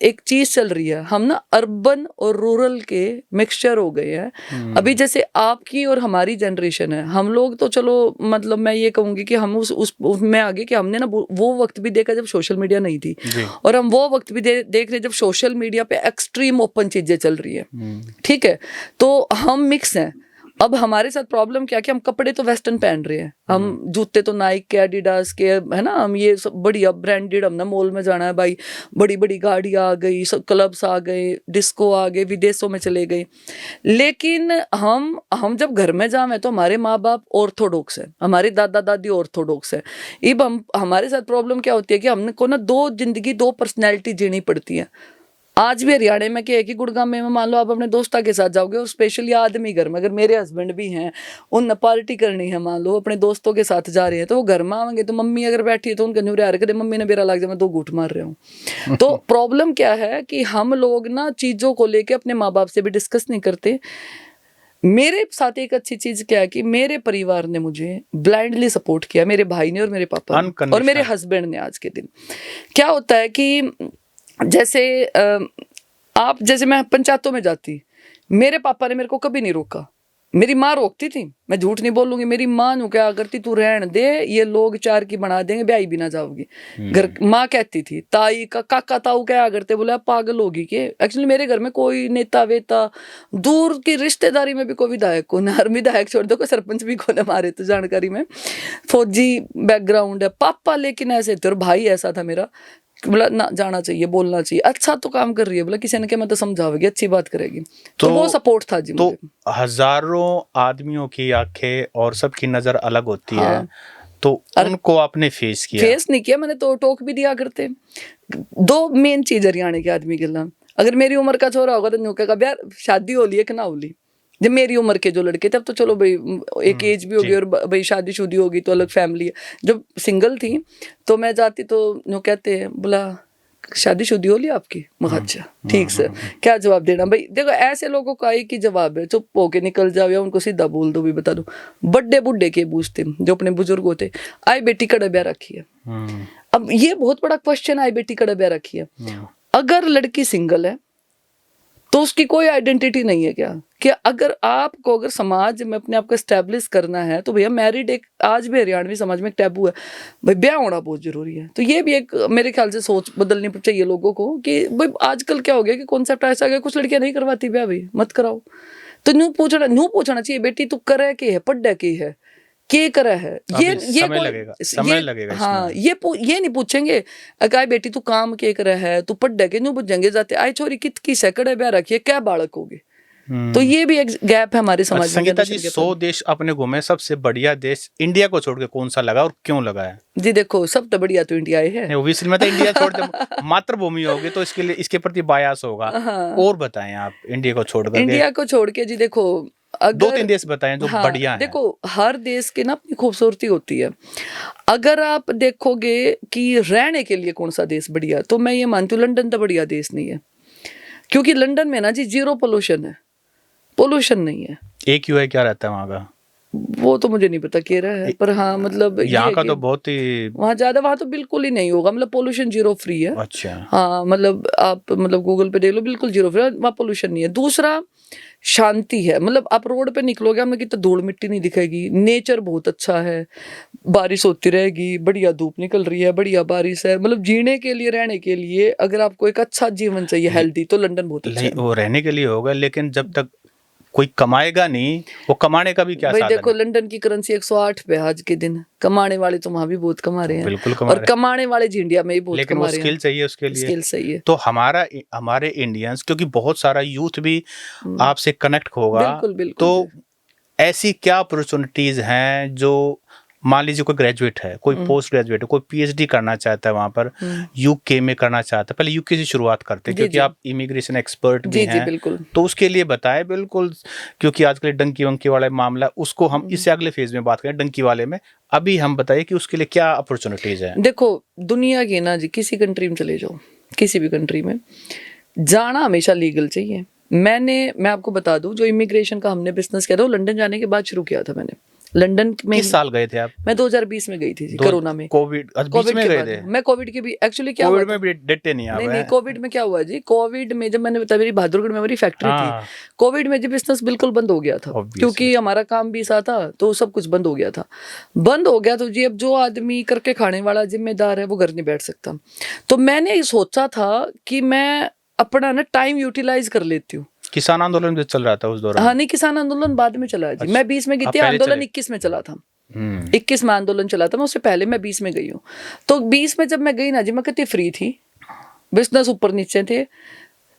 एक चीज चल रही है, हम ना अर्बन और रूरल के मिक्सचर हो गए हैं। अभी जैसे आपकी और हमारी जनरेशन है, हम लोग तो चलो मतलब मैं ये कहूंगी कि हम उसमें आगे कि हमने ना वो वक्त भी देखा जब सोशल मीडिया नहीं थी, और हम वो वक्त भी देख रहे जब सोशल मीडिया पे एक्सट्रीम ओपन चीजें चल रही है। ठीक है, तो हम मिक्स हैं। अब हमारे साथ प्रॉब्लम क्या कि हम कपड़े तो वेस्टर्न पहन रहे हैं, हम जूते तो नाइक के, एडिडास के, है ना, हम ये सब बढ़िया ब्रांडेड, हमने मॉल में जाना है भाई, बड़ी बड़ी गाड़ी आ गई, सब क्लब्स आ गए, डिस्को आ गए, विदेशों में चले गए। लेकिन हम जब घर में जावे तो हमारे माँ बाप ऑर्थोडॉक्स है, हमारे दादा दादी ऑर्थोडॉक्स है। अब हमारे साथ प्रॉब्लम क्या होती है कि हमको ना दो जिंदगी, दो पर्सनैलिटी जीनी पड़ती है। आज भी हरियाणा में क्या है कि गुड़गांव में मान लो आप अपने दोस्ता के साथ जाओगे और स्पेशली आदमी घर में, अगर मेरे हस्बैंड भी हैं, उन पार्टी करनी है, मान लो अपने दोस्तों के साथ जा रहे हैं, तो वो घर में आएंगे तो मम्मी अगर बैठी है तो उनके न्यूरे आ रहे, मम्मी ने बेरा लग जाए मैं 2 घूंट मार रहा हूँ। तो प्रॉब्लम क्या है कि हम लोग ना चीजों को लेके अपने माँ बाप से भी डिस्कस नहीं करते। मेरे साथ एक अच्छी चीज क्या है कि मेरे परिवार ने मुझे ब्लाइंडली सपोर्ट किया, मेरे भाई ने और मेरे पापा ने और मेरे हस्बैंड ने। आज के दिन क्या होता है कि जैसे आप जैसे मैं पंचायतों में जाती, मेरे पापा ने मेरे को कभी नहीं रोका, मेरी माँ रोकती थी, मैं झूठ नहीं बोलूंगी। मेरी माँ नु क्या करती, तू रहन दे, ये लोग 4 की बना देंगे, ब्याही भी ना जाओगी। घर माँ कहती थी, ताई का काका ताऊ क्या करते, बोले पागल होगी के। एक्चुअली मेरे घर में कोई नेता वेता, दूर की रिश्तेदारी में भी कोई विधायक को ना, विधायक छोड़ दो, कोई सरपंच भी को ना हमारे तो जानकारी में, फौजी बैकग्राउंड है पापा। लेकिन ऐसे थे, और भाई ऐसा था मेरा, बोला ना जाना चाहिए, बोलना चाहिए, अच्छा तो काम कर रही है, बोला किसी ने क्या मतलब समझावेगी, अच्छी बात करेगी। तो वो सपोर्ट था जी। तो हजारों आदमियों की आंखें और सबकी नजर अलग होती है, तो उनको आपने फेस नहीं किया, मैंने तो टोक भी दिया करते। 2 मेन चीज हरियाणा के आदमी के लिए, अगर मेरी उम्र का छोरा होगा तो न्यू कहेगा यार शादी हो ली है कि ना हो ली, जब मेरी उम्र के जो लड़के थे, अब तो चलो भाई एक एज भी होगी और भाई शादी होगी तो अलग फैमिली है। जब सिंगल थी तो मैं जाती तो जो कहते हैं बोला शादी हो ली आपकी, मगर अच्छा ठीक सर, क्या जवाब देना भाई। देखो ऐसे लोगों का एक ही जवाब है, चुप होके निकल जाओ या उनको सीधा बोल दो भी बता दो। बड्डे बुड्ढे के पूछते जो अपने बुजुर्ग होते, आई बेटी कड़ा ब्याह रखी है। अब ये बहुत बड़ा क्वेश्चन, आई बेटी कड़ा ब्याह रखी है। अगर लड़की सिंगल है तो उसकी कोई आइडेंटिटी नहीं है क्या? कि अगर आपको अगर समाज में अपने आप को एस्टेब्लिश करना है तो भैया मैरिड एक आज भी हरियाणवी समाज में एक टैबू है, भाई ब्याह होना बहुत जरूरी है। तो ये भी एक मेरे ख्याल से सोच बदलनी चाहिए लोगों को कि भाई आजकल क्या हो गया कि कॉन्सेप्ट ऐसा आ गया, कुछ लड़कियां नहीं करवाती ब्याह, भाई मत कराओ। तो न्यू पूछना चाहिए बेटी तू करे के है, पढ़ के है, के करा है। ये समय लगेगा हाँ, ये नहीं पूछेंगे अगर बेटी तू काम के करा है, तू पढ़ के न्यू बुझेंगे जाते आई छोरी कित की सैकड़े ब्याह रखी है, क्या बालक होगे। तो ये भी एक गैप है हमारे समाज में। संगीता जी 100 देश अपने घूमे, सबसे बढ़िया देश इंडिया को छोड़ के कौन सा लगा और क्यों लगा है? जी देखो सब तो बढ़िया तो इंडिया है, ओबियसली मैं तो इंडिया छोड़ दे मातृभूमि होगी तो इसके लिए इसके प्रति बायास होगा। और बताएं आप इंडिया को छोड़ कर, इंडिया को छोड़ के जी देखो दो तीन देश बताएं जो बढ़िया हैं। देखो हर देश की ना अपनी खूबसूरती होती है। अगर आप देखोगे कि रहने के लिए कौन सा देश बढ़िया, तो मैं ये मानती हूँ लंदन तो बढ़िया देश नहीं है, क्योंकि लंदन में ना जी 0 पोल्यूशन है, पोल्यूशन नहीं है। AQI क्या रहता है वहाँ का? वो तो मुझे नहीं पता कह रहा है, पर हाँ मतलब यहाँ का तो बहुत ही वहाँ ज्यादा, वहाँ तो बिल्कुल ही नहीं होगा, मतलब पोल्यूशन 0 फ्री है। अच्छा हाँ मतलब आप मतलब गूगल पे देख लो, बिल्कुल 0 फ्री, वहाँ पोल्यूशन नहीं है। दूसरा शांति है, मतलब आप रोड पे निकलोगे हमें कितना धूल मिट्टी नहीं दिखेगी, नेचर बहुत अच्छा है, बारिश होती रहेगी, बढ़िया धूप निकल रही है, बढ़िया बारिश है। मतलब जीने के लिए रहने के लिए अगर आपको एक अच्छा जीवन चाहिए हेल्दी, तो लंदन बहुत अच्छा है। वो रहने के लिए होगा, लेकिन जब तक कोई कमाएगा नहीं, वो कमाने का भी क्या साधन है? देखो लंदन की करेंसी 108 पे आज के दिन, कमाने वाले तो वहां भी बहुत कमा रहे हैं, बिल्कुल कमा और कमाने वाले जी इंडिया में भी बहुत लेकिन कमा वो रहे हैं। स्किल चाहिए उसके लिए, स्किल चाहिए। तो हमारे इंडियंस, क्योंकि बहुत सारा यूथ भी आपसे कनेक्ट होगा, बिल्कुल बिल्कुल। तो ऐसी क्या अपॉर्चुनिटीज हैं जो मान लीजिए कोई ग्रेजुएट है, कोई पोस्ट ग्रेजुएट है, कोई PhD करना चाहता है वहां पर, UK में करना चाहता है, पहले UK से शुरुआत करते हैं क्योंकि आप इमिग्रेशन एक्सपर्ट भी हैं, बिल्कुल। तो उसके लिए बताएं बिल्कुल, क्योंकि आजकल डंकी वंकी वाला मामला, उसको हम इससे अगले फेज में बात करें डंकी वाले में। अभी हम बताइए कि उसके लिए क्या अपॉर्चुनिटीज है। देखो दुनिया की ना जी, किसी कंट्री में चले जाओ, किसी भी कंट्री में जाना हमेशा लीगल चाहिए। मैं आपको बता दूं, जो इमिग्रेशन का हमने बिजनेस किया था वो लंदन जाने के बाद शुरू किया था मैंने। लंदन में किस साल गए थे आप? मैं 2020 में गई थी जी, कोरोना में। कोविड में गए थे? मैं कोविड के भी एक्चुअली क्या कोविड में भी डेटे नहीं आए? नहीं, कोविड में क्या हुआ जी, कोविड में जब मैंने बताया मेरी बहादुरगढ़ में मेरी फैक्ट्री थी, कोविड में जी बिजनेस बिल्कुल बंद हो गया था, क्योंकि हमारा काम भी ऐसा था, तो सब कुछ बंद हो गया था। बंद हो गया तो जी अब जो आदमी करके खाने वाला जिम्मेदार है वो घर नहीं बैठ सकता। तो मैंने सोचा था कि मैं अपना ना टाइम यूटिलाइज कर लेती हूँ। किसान आंदोलन जो चल रहा था उस दौरान? हाँ नहीं, किसान आंदोलन बाद में चला जी। मैं 20 में गई थी, आंदोलन 21 में चला था। 21 में आंदोलन चला था, मैं उससे पहले मैं 20 में गई हूँ। तो 20 में जब मैं गई ना जी, मैं कितनी फ्री थी, बिजनेस ऊपर नीचे थे,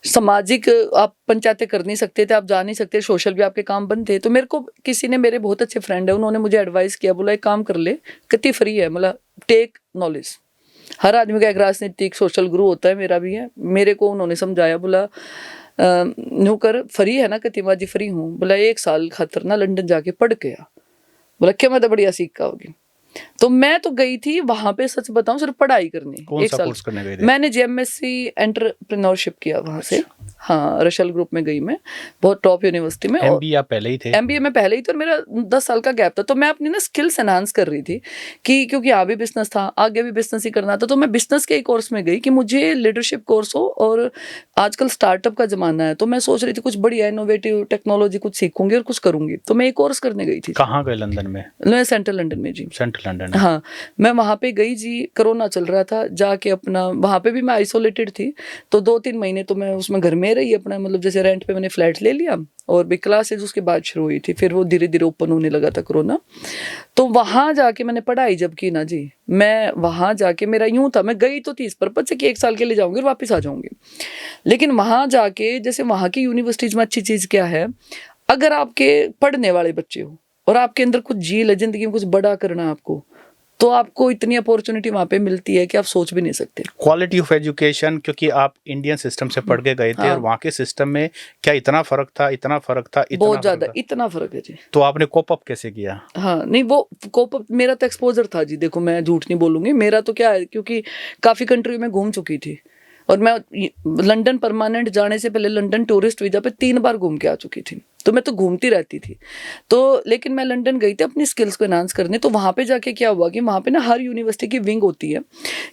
सामाजिक आप पंचायतें कर नहीं सकते थे, आप जा नहीं सकते, सोशल भी आपके काम बंद थे। तो मेरे को किसी ने, मेरे बहुत अच्छे फ्रेंड है, उन्होंने मुझे एडवाइस किया, बोला एक काम कर ले, कितनी फ्री है, मतलब टेक नॉलेज। हर आदमी का एक राजनीतिक सोशल गुरु होता है, मेरा भी है। मेरे को उन्होंने समझाया, बोला न्यू कर, फ्री है ना, कतिमा जी फ्री हूँ, बोला 1 साल खातर ना लंदन जाके पढ़ के आ, बोला क्या मैं तो बढ़िया सीखा होगी। तो मैं तो गई थी वहां पे, सच बताऊं, सिर्फ पढ़ाई करनी। कौन सा कोर्स करने गई थी? मैंने JMSC एंटरप्रेन्योरशिप किया वहां से। हाँ, रशल ग्रुप में गई मैं, बहुत टॉप यूनिवर्सिटी में। MBA आप पहले ही थे? MBA में पहले ही, तो मेरा 10 साल का गैप था। तो मैं अपनी ना स्किल्स एनहांस कर रही थी कि क्योंकि यहाँ भी बिजनेस था, आगे भी बिजनेस ही करना था, तो मैं बिजनेस के कोर्स में गई कि मुझे लीडरशिप कोर्स हो, और आजकल स्टार्टअप का जमाना है, तो मैं सोच रही थी कुछ बढ़िया इनोवेटिव टेक्नोलॉजी कुछ सीखूंगी और कुछ करूंगी। तो मैं एक कोर्स करने गई थी। कहाँ गए? लंदन में? मैं सेंट्रल लंदन में जी। Central London? हाँ, मैं वहां पे गई जी, कोरोना चल रहा था, जाके अपना वहां पे भी मैं आइसोलेटेड थी, तो 2-3 महीने तो मैं उसमें घर में रही अपना, मतलब जैसे रेंट पे मैंने फ्लैट ले लिया, और भी क्लासेज उसके बाद शुरू हुई थी, फिर वो धीरे धीरे ओपन होने लगा था कोरोना। तो वहां जाके मैंने पढ़ाई जब की ना जी, मैं वहां जाके, मेरा यूं था, मैं गई तो थी इस पर्पज से कि 1 साल के लिए जाऊंगी और वापस आ जाऊंगी, लेकिन वहां जाके, जैसे वहां की यूनिवर्सिटीज में अच्छी चीज क्या है, अगर आपके पढ़ने वाले बच्चे हो और आपके अंदर कुछ जील है, जिंदगी में कुछ बड़ा करना है आपको, तो आपको इतनी अपॉर्चुनिटी वहाँ पे मिलती है कि आप सोच भी नहीं सकते। क्वालिटी ऑफ एजुकेशन, क्योंकि आप इंडियन सिस्टम से पढ़ के गए थे, हाँ। और वहाँ के सिस्टम में क्या इतना फर्क था, इतना फर्क था, इतना बहुत फर्क ज्यादा, था? इतना फर्क है जी। तो आपने कोप अप कैसे किया? हाँ नहीं, वो कोप मेरा तो एक्सपोजर था जी। देखो मैं झूठ नहीं बोलूंगी, मेरा तो क्या है, क्योंकि काफी कंट्री में घूम चुकी थी, और मैं लंदन परमानेंट जाने से पहले लंदन टूरिस्ट वीजा पे 3 बार घूम के आ चुकी थी, तो मैं तो घूमती रहती थी। तो लेकिन मैं लंदन गई थी अपनी स्किल्स को एनहांस करने। तो वहाँ पे जाके क्या हुआ कि वहाँ पे ना हर यूनिवर्सिटी की विंग होती है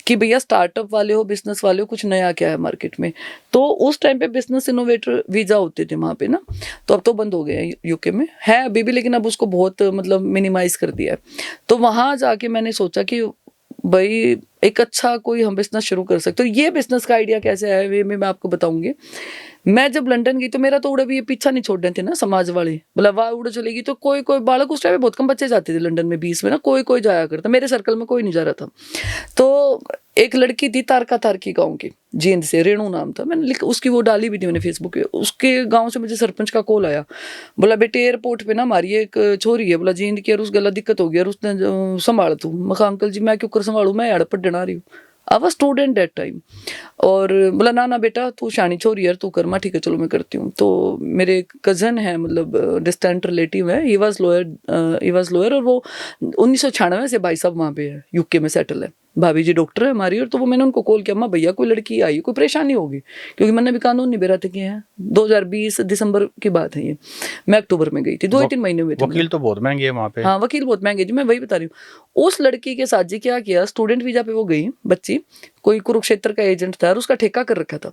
कि भैया स्टार्टअप वाले हो, बिजनेस वाले हो, कुछ नया क्या है मार्केट में। तो उस टाइम पे बिजनेस इनोवेटर वीजा होते थे वहाँ पे ना, तो अब तो बंद हो गए हैं यूके में, है अभी भी, लेकिन अब उसको बहुत मतलब मिनिमाइज कर दिया है। तो वहाँ जाके मैंने सोचा कि भाई एक अच्छा कोई हम बिजनेस शुरू कर सकते हो। ये बिजनेस का आइडिया कैसे आया वे मैं आपको बताऊंगी। मैं जब लंदन गई तो मेरा तो उड़े भी ये पीछा नहीं छोड़ रहे थे ना समाज वाले, बोला वाह उड़े चलेगी। तो कोई कोई बालक, उस टाइम में बहुत कम बच्चे जाते थे लंदन में, 20 में ना कोई कोई जाया करता, मेरे सर्कल में कोई नहीं जा रहा था। तो एक लड़की थी तारका तारकी गाँव की, जींद से, रेणु नाम था, मैंने उसकी वो डाली भी थी मैंने फेसबुक पे। उसके गाँव से मुझे सरपंच का कॉल आया, बोला बेटे एयरपोर्ट पे ना हमारी एक छोरी है, बोला जींद की, और उस गला दिक्कत हो गई और उसने संभाल तू। मैं कहा अंकल जी मैं क्यों कर संभालू, मैं यार पढ़ना रही हूँ, I was student that time. और बोला ना ना बेटा तू शानी छोरी यार, तू कर। मैं ठीक है चलो मैं करती हूँ। तो मेरे कज़न है, मतलब डिस्टेंट रिलेटिव है, ही वाज लॉयर, और वो 1996 से भाई साहब वहाँ पे है, यूके में सेटल है। भाभी जी डॉक्टर है हमारी। और तो वो मैंने उनको कॉल किया, अम्मा भैया कोई लड़की आई, कोई परेशानी होगी, क्योंकि मैंने भी कानून नहीं बेरा थे किए हैं। 2020 दिसंबर की बात है ये, मैं अक्टूबर में गई थी, 2-3 महीने हुए थे। वकील तो बहुत महंगे है वहाँ पे। हाँ वकील बहुत महंगे जी, मैं वही बता रही हूँ। उस लड़की के साथ जी क्या किया, स्टूडेंट वीजा पे वो गई बच्ची, कोई कुरुक्षेत्र का एजेंट था और उसका ठेका कर रखा था।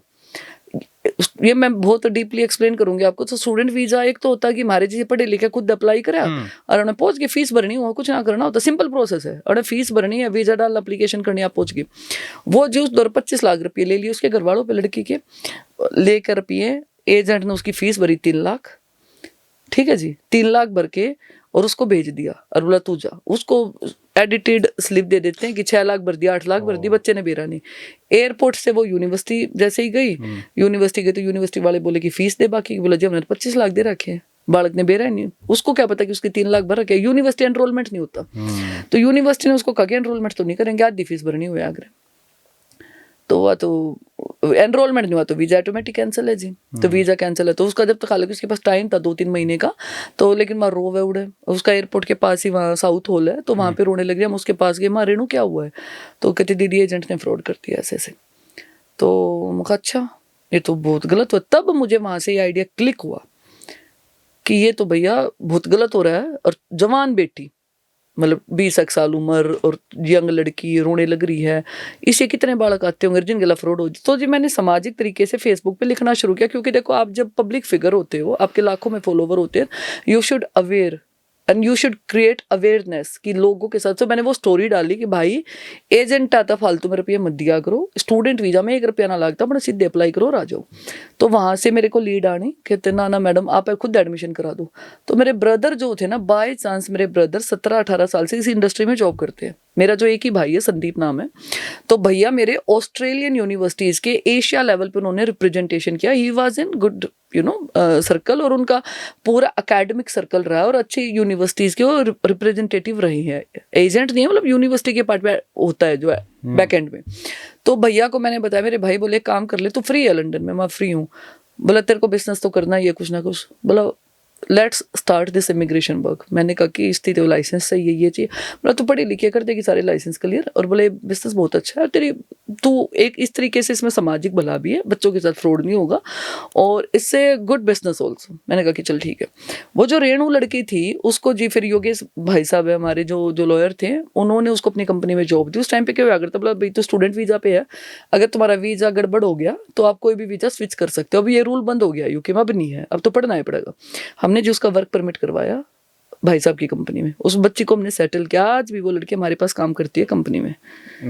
ये मैं बहुत डीपली एक्सप्लेन करूंगी आपको। तो स्टूडेंट वीजा एक तो होता है कि हमारे जैसे पढ़े लिखे खुद अप्लाई करा और उन्हें पहुंच के फीस भरनी हो, कुछ ना करना होता, सिंपल प्रोसेस है। और फीस भरनी है, वीजा डाल, एप्लीकेशन करनी, आप पहुंच गए। वो जो उस दौर 25 लाख रुपये ले लिए उसके घर वालों पे, लड़की के लेकर पिए। एजेंट ने उसकी फीस भरी 3 लाख, ठीक है जी, 3 लाख भर के और उसको भेज दिया और बोला तू जा। उसको एडिटेड स्लिप दे देते हैं कि 6 लाख भर दिया, 8 लाख भर दी, बच्चे ने बेरा नहीं। एयरपोर्ट से वो यूनिवर्सिटी जैसे ही गई, यूनिवर्सिटी गई तो यूनिवर्सिटी वाले बोले कि फीस दे, बाकी बोला जी हमने 25 लाख दे रखे हैं, बालक ने बेरा नहीं। उसको क्या पता कि उसके 3 लाख भर रखे, यूनिवर्सिटी एनरोलमेंट नहीं होता। तो यूनिवर्सिटी ने उसको कहा कि एनरोलमेंट तो नहीं करेंगे, आधी फीस भरनी हुई आगरा। तो हुआ तो एनरोलमेंट नहीं हुआ तो वीजा ऑटोमेटिक कैंसिल है जी। तो वीजा कैंसिल है तो उसका जब तक, हालांकि उसके पास टाइम था 2-3 महीने का, तो लेकिन वहाँ रोवे उड़े। उसका एयरपोर्ट के पास ही वहाँ साउथ हॉल है, तो वहाँ पे रोने लग गया। हम उसके पास गए, माँ रेणु क्या हुआ है? तो कहती दीदी एजेंट ने फ्रॉड कर दिया ऐसे ऐसे। तो मैं कहा अच्छा ये तो बहुत गलत हुआ। तब मुझे वहाँ से ये आइडिया क्लिक हुआ कि ये तो भैया बहुत गलत हो रहा है। और जवान बेटी, मतलब 20 साल उम्र और यंग लड़की रोने लग रही है, इसे कितने बालक आते होंगे जिनके खिलाफ फ्रॉड हो। तो जी मैंने सामाजिक तरीके से फेसबुक पे लिखना शुरू किया, क्योंकि देखो आप जब पब्लिक फिगर होते हो, आपके लाखों में फॉलोवर होते हैं, you should aware and you should create awareness कि लोगों के साथ। तो मैंने वो स्टोरी डाली कि भाई एजेंट आता फालतू में रुपये मत दिया करो, स्टूडेंट वीजा में 1 रुपया ना लगता, बड़ा सीधे अप्लाई करो और आ जाओ। तो वहाँ से मेरे को लीड आनी, कहते ना ना मैडम आप खुद एडमिशन करा दो। तो मेरे ब्रदर जो थे ना, बाय चांस मेरे ब्रदर 17-18 साल से इसी इंडस्ट्री में जॉब करते हैं। मेरा जो एक ही भाई है, संदीप नाम है, तो भैया मेरे ऑस्ट्रेलियन यूनिवर्सिटीज़ के एशिया लेवल पे उन्होंने रिप्रेजेंटेशन किया। He was in good circle, और उनका पूरा अकेडमिक सर्कल रहा और अच्छी यूनिवर्सिटीज़ के वो रिप्रेजेंटेटिव रही है। एजेंट नहीं है, मतलब यूनिवर्सिटी के पार्ट में होता है जो है बैक एंड में। तो भैया को मैंने बताया, मेरे भाई बोले काम कर ले, तो फ्री है लंदन में, मैं फ्री हूँ। बोला तेरे को बिजनेस तो करना ही है कुछ ना कुछ। बोला let's start this immigration work. मैंने कहा कि इसकी तो लाइसेंस चाहिए, ये चाहिए। बोला तू पढ़ी लिखी कर देगी सारे लाइसेंस क्लियर, और बोले बिजनेस बहुत अच्छा है तेरी, तू एक इस तरीके से इसमें सामाजिक भला भी है, बच्चों के साथ फ्रॉड नहीं होगा, और इससे गुड बिजनेस ऑल्सो। मैंने कहा कि चल ठीक है। वो जो रेणु लड़की थी उसको जी फिर योगेश भाई साहब है हमारे जो लॉयर थे, उन्होंने उसको अपनी कंपनी में जॉब दी। उस टाइम पे क्या हुआ करता, बोला भाई तो स्टूडेंट वीजा पे है, अगर तुम्हारा वीजा गड़बड़ हो गया तो आप कोई भी वीजा स्विच कर सकते हो। अब ये रूल बंद हो गया यूके में, अब नहीं है, अब तो पढ़ना ही पड़ेगा। हमने जो उसका वर्क परमिट करवाया भाई साहब की कंपनी में, उस बच्ची को हमने सेटल किया। आज भी वो लड़की हमारे पास काम करती है कंपनी में।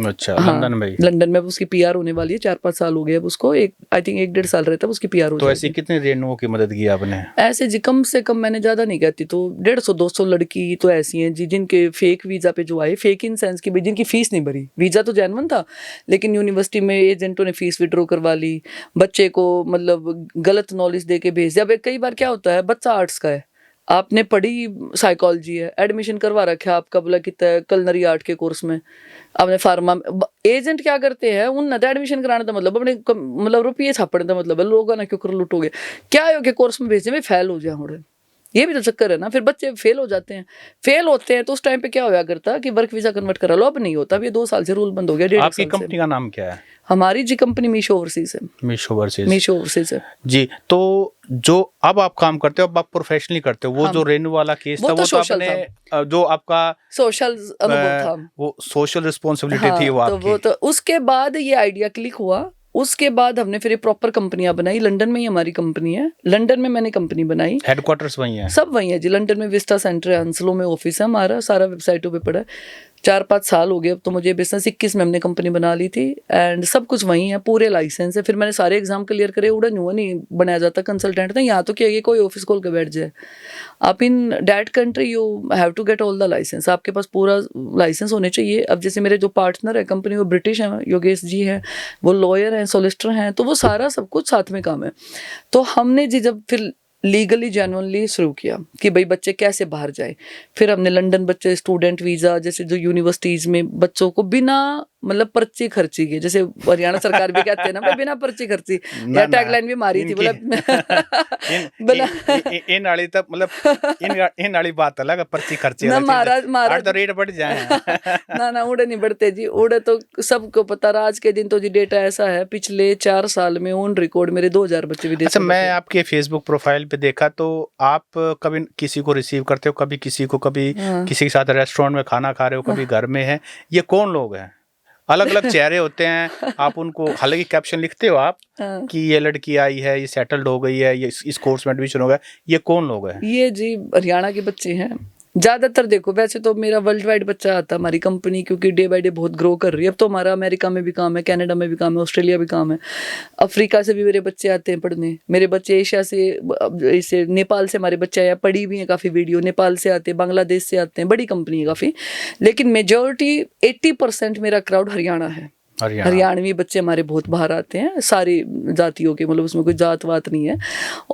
अच्छा, हाँ, लंदन में? लंदन में उसकी पीआर होने वाली है। 4-5 साल हो गए अब उसको, एक आई थिंक 1-1.5 साल रहता है उसकी पीआर हो तो जाएगी। ऐसी कितने रेणुओं की मदद की आपने? ऐसे जी कम से कम, मैंने ज़्यादा नहीं कहती तो 150-200 लड़की तो ऐसी हैं जी जिनके फेक वीज़ा पे जो आए, फेक इन सेंस की भाई जिनकी फीस नहीं भरी, वीज़ा तो जेन्युइन था लेकिन यूनिवर्सिटी में एजेंटों ने फीस विड्रॉ करवा ली, बच्चे को मतलब गलत नॉलेज दे के भेज दिया। अब कई बार क्या होता है, बच्चा आर्ट्स का है, आपने पढ़ी साइकोलॉजी है, एडमिशन करवा रखा है आपका, बोला कितना है कलनरी आर्ट के कोर्स में, आपने फार्मा एजेंट क्या करते हैं उन ना एडमिशन कराने का मतलब अपने मतलब रुपये छापने का मतलब है, लोगों ना क्यों कर लुटोगे, क्या हो के कोर्स में भेजे में फेल हो जाए, ये भी तो चक्कर है ना। फिर बच्चे फेल हो जाते हैं, फेल होते हैं तो उस टाइम पे क्या होया करता कि वर्क वीजा कन्वर्ट करा लो, अब नहीं होता, अब ये 2 साल से रूल बंद हो गया, 1.5 आपकी साल से। कंपनी का नाम क्या है? हमारी जी कंपनी मीशो ओवरसीज है। मीशो ओवरसीज। मीशो ओवरसीज है जी। तो जो अब आप काम करते हो, अब आप प्रोफेशनली करते हो, वो जो रेनू वाला केस वो था तो वो तो सोशल आपने जो आपका सोशल अनुभव था, वो सोशल रिस्पॉन्सिबिलिटी हाँ, थी वो तो आपकी। वो तो उसके बाद ये आइडिया क्लिक हुआ, उसके बाद हमने फिर ये प्रॉपर कंपनियां बनाई। लंदन में ही हमारी कंपनी है, लंदन में मैंने कंपनी बनाई, हेडक्वार्टर्स वही है? सब वही है जी, लंदन में विस्टा सेंटर है, हंसलो में ऑफिस है हमारा, सारा वेबसाइटों पे पड़ा है। 4-5 साल हो गए अब तो मुझे, बिजनेस 21 में हमने कंपनी बना ली थी, एंड सब कुछ वहीं है, पूरे लाइसेंस है। फिर मैंने सारे एग्जाम क्लियर करे, उड़ा नुआ नहीं बनाया जाता कंसल्टेंट था, यहाँ तो क्या है कोई ऑफिस खोल के बैठ जाए, आप in that country you have to get all the licence, आपके पास पूरा लाइसेंस होने चाहिए। अब जैसे मेरे जो पार्टनर है कंपनी वो ब्रिटिश है, योगेश जी हैं, वो लॉयर हैं, सोलिसिटर हैं, तो वो सारा सब कुछ साथ में काम है। तो हमने जी जब फिर लीगली जेन्युइनली शुरू किया कि भाई बच्चे कैसे बाहर जाए, फिर हमने लंदन बच्चे स्टूडेंट वीज़ा, जैसे जो यूनिवर्सिटीज़ में बच्चों को बिना मतलब पर्ची खर्ची के, जैसे हरियाणा सरकार भी कहते हैं ना भाई बिना पर्ची खर्ची, या टैगलाइन भी मारी थी बोला इन वाली तक मतलब इन वाली बात अलग है, पर्ची खर्ची ना महाराज तो रेट बढ़ जाए ना उड़े नहीं बढ़ते जी, उड़े तो सबको पता रहा। आज के दिन तो जी डेटा ऐसा है, पिछले 4 साल में ऑन रिकॉर्ड मेरे 2000 बच्चे विदेश। अच्छा, मैं आपके फेसबुक प्रोफाइल पे देखा तो आप कभी किसी को रिसीव करते हो, कभी किसी को, कभी किसी के साथ रेस्टोरेंट में खाना खा रहे हो, कभी घर में है, ये कौन लोग हैं? अलग अलग चेहरे होते हैं, आप उनको हालांकि कैप्शन लिखते हो आप कि ये लड़की आई है, ये सेटल्ड हो गई है, ये इस कोर्स में एडमिशन हो गया, ये कौन लोग हैं? ये जी हरियाणा के बच्चे हैं ज़्यादातर। देखो वैसे तो मेरा वर्ल्ड वाइड बच्चा आता है हमारी कंपनी, क्योंकि डे बाय डे बहुत ग्रो कर रही है। अब तो हमारा अमेरिका में भी काम है, कनाडा में भी काम है, ऑस्ट्रेलिया भी काम है, अफ्रीका से भी मेरे बच्चे आते हैं पढ़ने, मेरे बच्चे एशिया से, इसे नेपाल से हमारे बच्चे आया, पढ़ी भी हैं काफ़ी वीडियो, नेपाल से आते हैं, बांग्लादेश से आते हैं, बड़ी कंपनी है काफ़ी, लेकिन मेजोरिटी 80% मेरा क्राउड हरियाणा है। हरियाणवी बच्चे हमारे बहुत बाहर आते हैं, सारी जातियों के, मतलब उसमें कोई जात वात नहीं है।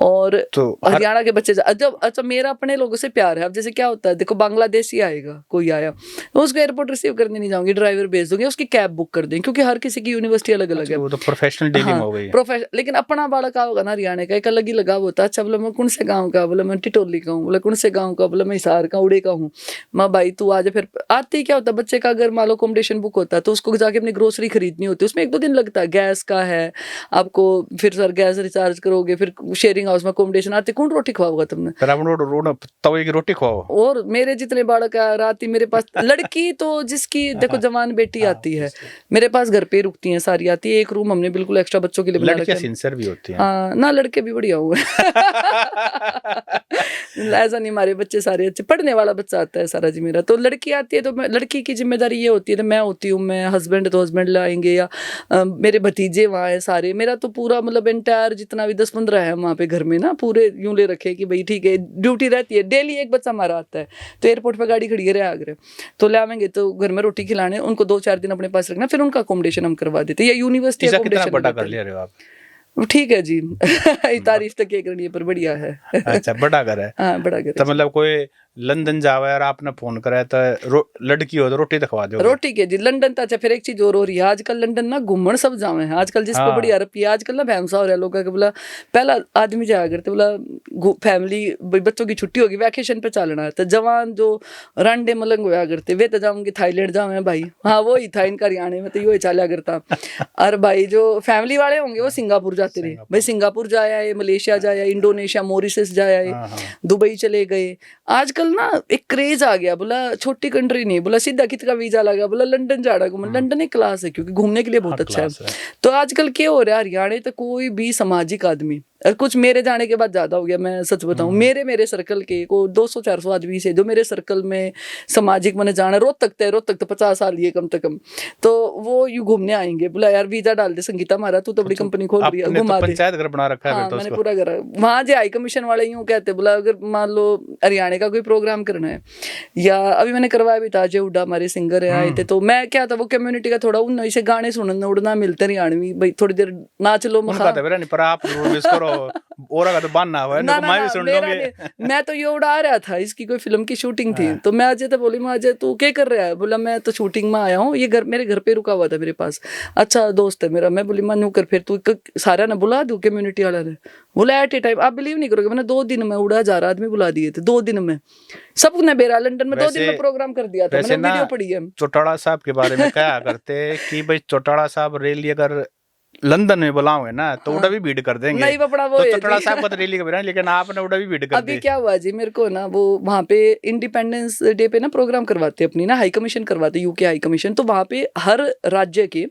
और तो हरियाणा के बच्चे जब, अच्छा मेरा अपने लोगों से प्यार है। अब जैसे क्या होता है, देखो बांग्लादेशी आएगा, कोई आया तो उसको एयरपोर्ट रिसीव करने नहीं जाऊंगी, ड्राइवर भेज दूंगी, उसकी कैब बुक कर दें, क्योंकि हर किसी की यूनिवर्सिटी अलग अलग है, वो तो प्रोफेशनल डीलिंग हो गई। प्रोफेशनल, लेकिन अपना बाड़ा का होगा ना हरियाणा का, एक अलग ही लगाव होता है। अच्छा बोला मैं कौन से गाँव का, बोला मैं टिटोली का हूँ, बोला कौन से गाँव का, बोला मैं हिसार का, उड़े का हूँ। माँ भाई तू आज, फिर आते ही क्या होता है, बच्चे का अगर मान लो अकोमोडेशन बुक होता है तो उसको जाके अपनी ग्रोसरी खरीदनी होती है, उसमें 1-2 दिन लगता है, गैस का है आपको, फिर सर गैस रिचार्ज करोगे, फिर शेयरिंग हाउस में अकोमोडेशन आते, कौन रोटी खवाओगा तुमने, तवे की रोटी खवाओ। और मेरे जितने बालक रात ही मेरे पास लड़की तो जिसकी देखो जवान बेटी आती है मेरे पास घर पे रुकती हैं, सारी आती है, एक रूम हमने बिल्कुल एक्स्ट्रा बच्चों के लिए बना रखा है। सिंसियर भी होती हैं। हाँ ना, लड़के भी बढ़िया हुए ऐसा नहीं, हमारे बच्चे सारे अच्छे, पढ़ने वाला बच्चा आता है सारा जी मेरा। तो लड़की आती है तो लड़की की जिम्मेदारी ये होती है, तो मैं होती हूँ, मैं हस्बैंड तो हस्बैंड लाएंगे, या मेरे भतीजे वहाँ हैं सारे, मेरा तो पूरा मतलब एंटायर जितना भी 10-15 है वहाँ पे घर में ना, पूरे यूं ले रखे कि भाई ठीक है, ड्यूटी रहती है, डेली एक बच्चा हमारा आता है, तो एयरपोर्ट पर गाड़ी खड़ी है आगरे, तो ले आवेंगे, तो घर में रोटी खिलाने, उनको 2-4 दिन अपने पास रखना, फिर उनका अकोमोडेशन हम करवा देते हैं, या यूनिवर्सिटी कितना बड़ा कर ले रहे हो आप? ठीक है जी तारीफ तक करनी है, पर बढ़िया है। अच्छा, बड़ा घर है। हाँ बड़ा घर। तो मतलब कोई लंदन जावा और आपने फोन करा तो लड़की हो तो रोटी तो खवा दो। रोटी के जी लंदन तो अच्छा, फिर एक चीज और हो रही है आजकल, लंदन ना घूमन सब जावे हैं आजकल, जिसको बड़ी अरब है आजकल ना, भैमसा हो रहा है लोगों का, बोला पहला आदमी जाया करते, बोला फैमिली बच्चों की छुट्टी होगी वैकेशन पे चलना है, तो जवान जो रंडे मलंग होया करते वे तो जाऊंगे थाईलैंड जावे भाई, हाँ वो ही था इनका हरियाणा में, तो यो ही चला करता। और भाई जो फैमिली वाले होंगे वो सिंगापुर जाते रहे, भाई सिंगापुर जाया है, मलेशिया जाया, इंडोनेशिया मॉरिशस जाया है, दुबई चले गए। आजकल ना एक क्रेज आ गया, बोला छोटी कंट्री नहीं, बोला सीधा कित का वीजा लगा, बोला लंदन जाना घूमने, लंदन एक क्लास है क्योंकि घूमने के लिए बहुत अच्छा है। तो आजकल क्या हो रहा है, हरियाणा तो कोई भी सामाजिक आदमी, और कुछ मेरे जाने के बाद ज्यादा हो गया, मैं सच बताऊं, मेरे सर्कल के को 200-400 आदमी से जो मेरे सर्कल में सामाजिक मैंने जाना, रोहतक तो 50 साल ये कम से कम, तो वो यू घूमने आएंगे, बोला यार वीजा डाल दे संगीता मारा, तू तो बड़ी कंपनी खोल रही है, घुमा दे। पंचायत घर बना रखा है। हाँ, मैंने पूरा घर वहाँ जो हाई कमीशन वाले यूँ कहते, बोला अगर मान लो हरियाणा का कोई प्रोग्राम करना है, या अभी मैंने करवाया भी था, जो उड़ा हमारे सिंगर आए थे, तो मैं क्या था वो कम्युनिटी का थोड़ा उन ऐसे गाने सुनना उड़ना मिलते हरियाणवी, भाई थोड़ी देर नाच लो, पर आप मिस करो ओरा का तो बांधना हुआ है, ना नुको ना मैं भी ना सुन मेरा लूंगी। नहीं, मैं तो ये उड़ा रहा था, इसकी कोई फिल्म की शूटिंग थी, तो मैं अजय तो बोली, मैं अजय तू क्या कर रहा है? बोला मैं तो शूटिंग में आया हूँ, ये घर मेरे घर पे रुका हुआ था मेरे पास। अच्छा दोस्त है मेरा। मैं बोली मैं नू कर फिर तू सारा ना बुला दूं कम्युनिटी वाला ने। बोला एट ए टाइम, आप बिलीव नहीं करोगे, मैंने 2 दिन में उड़ा जा रहा आदमी बुला दिए थे, 2 दिन में सबने बेरा लंदन में 2 दिन में प्रोग्राम कर दिया था। वैसे मैंने वीडियो ना पड़ी है। चौटाला साहब के बारे में क्या करते कि भाई चौटाला साहब रैली अगर लंदन में बुलाओ है ना तो उड़ा भी भीड़ कर देंगे। नहीं बपड़ा वो तो है चौटाला जी। साहब का तो रैली का लेकिन आपने उड़ा भी भीड़ कर अभी दी। क्या हुआ जी, मेरे को ना वो वहाँ पे इंडिपेंडेंस डे पे ना प्रोग्राम करवाते हैं अपनी ना, हाई कमीशन करवाते हैं, यूके हाई कमीशन। तो वहाँ पे हर राज्य के,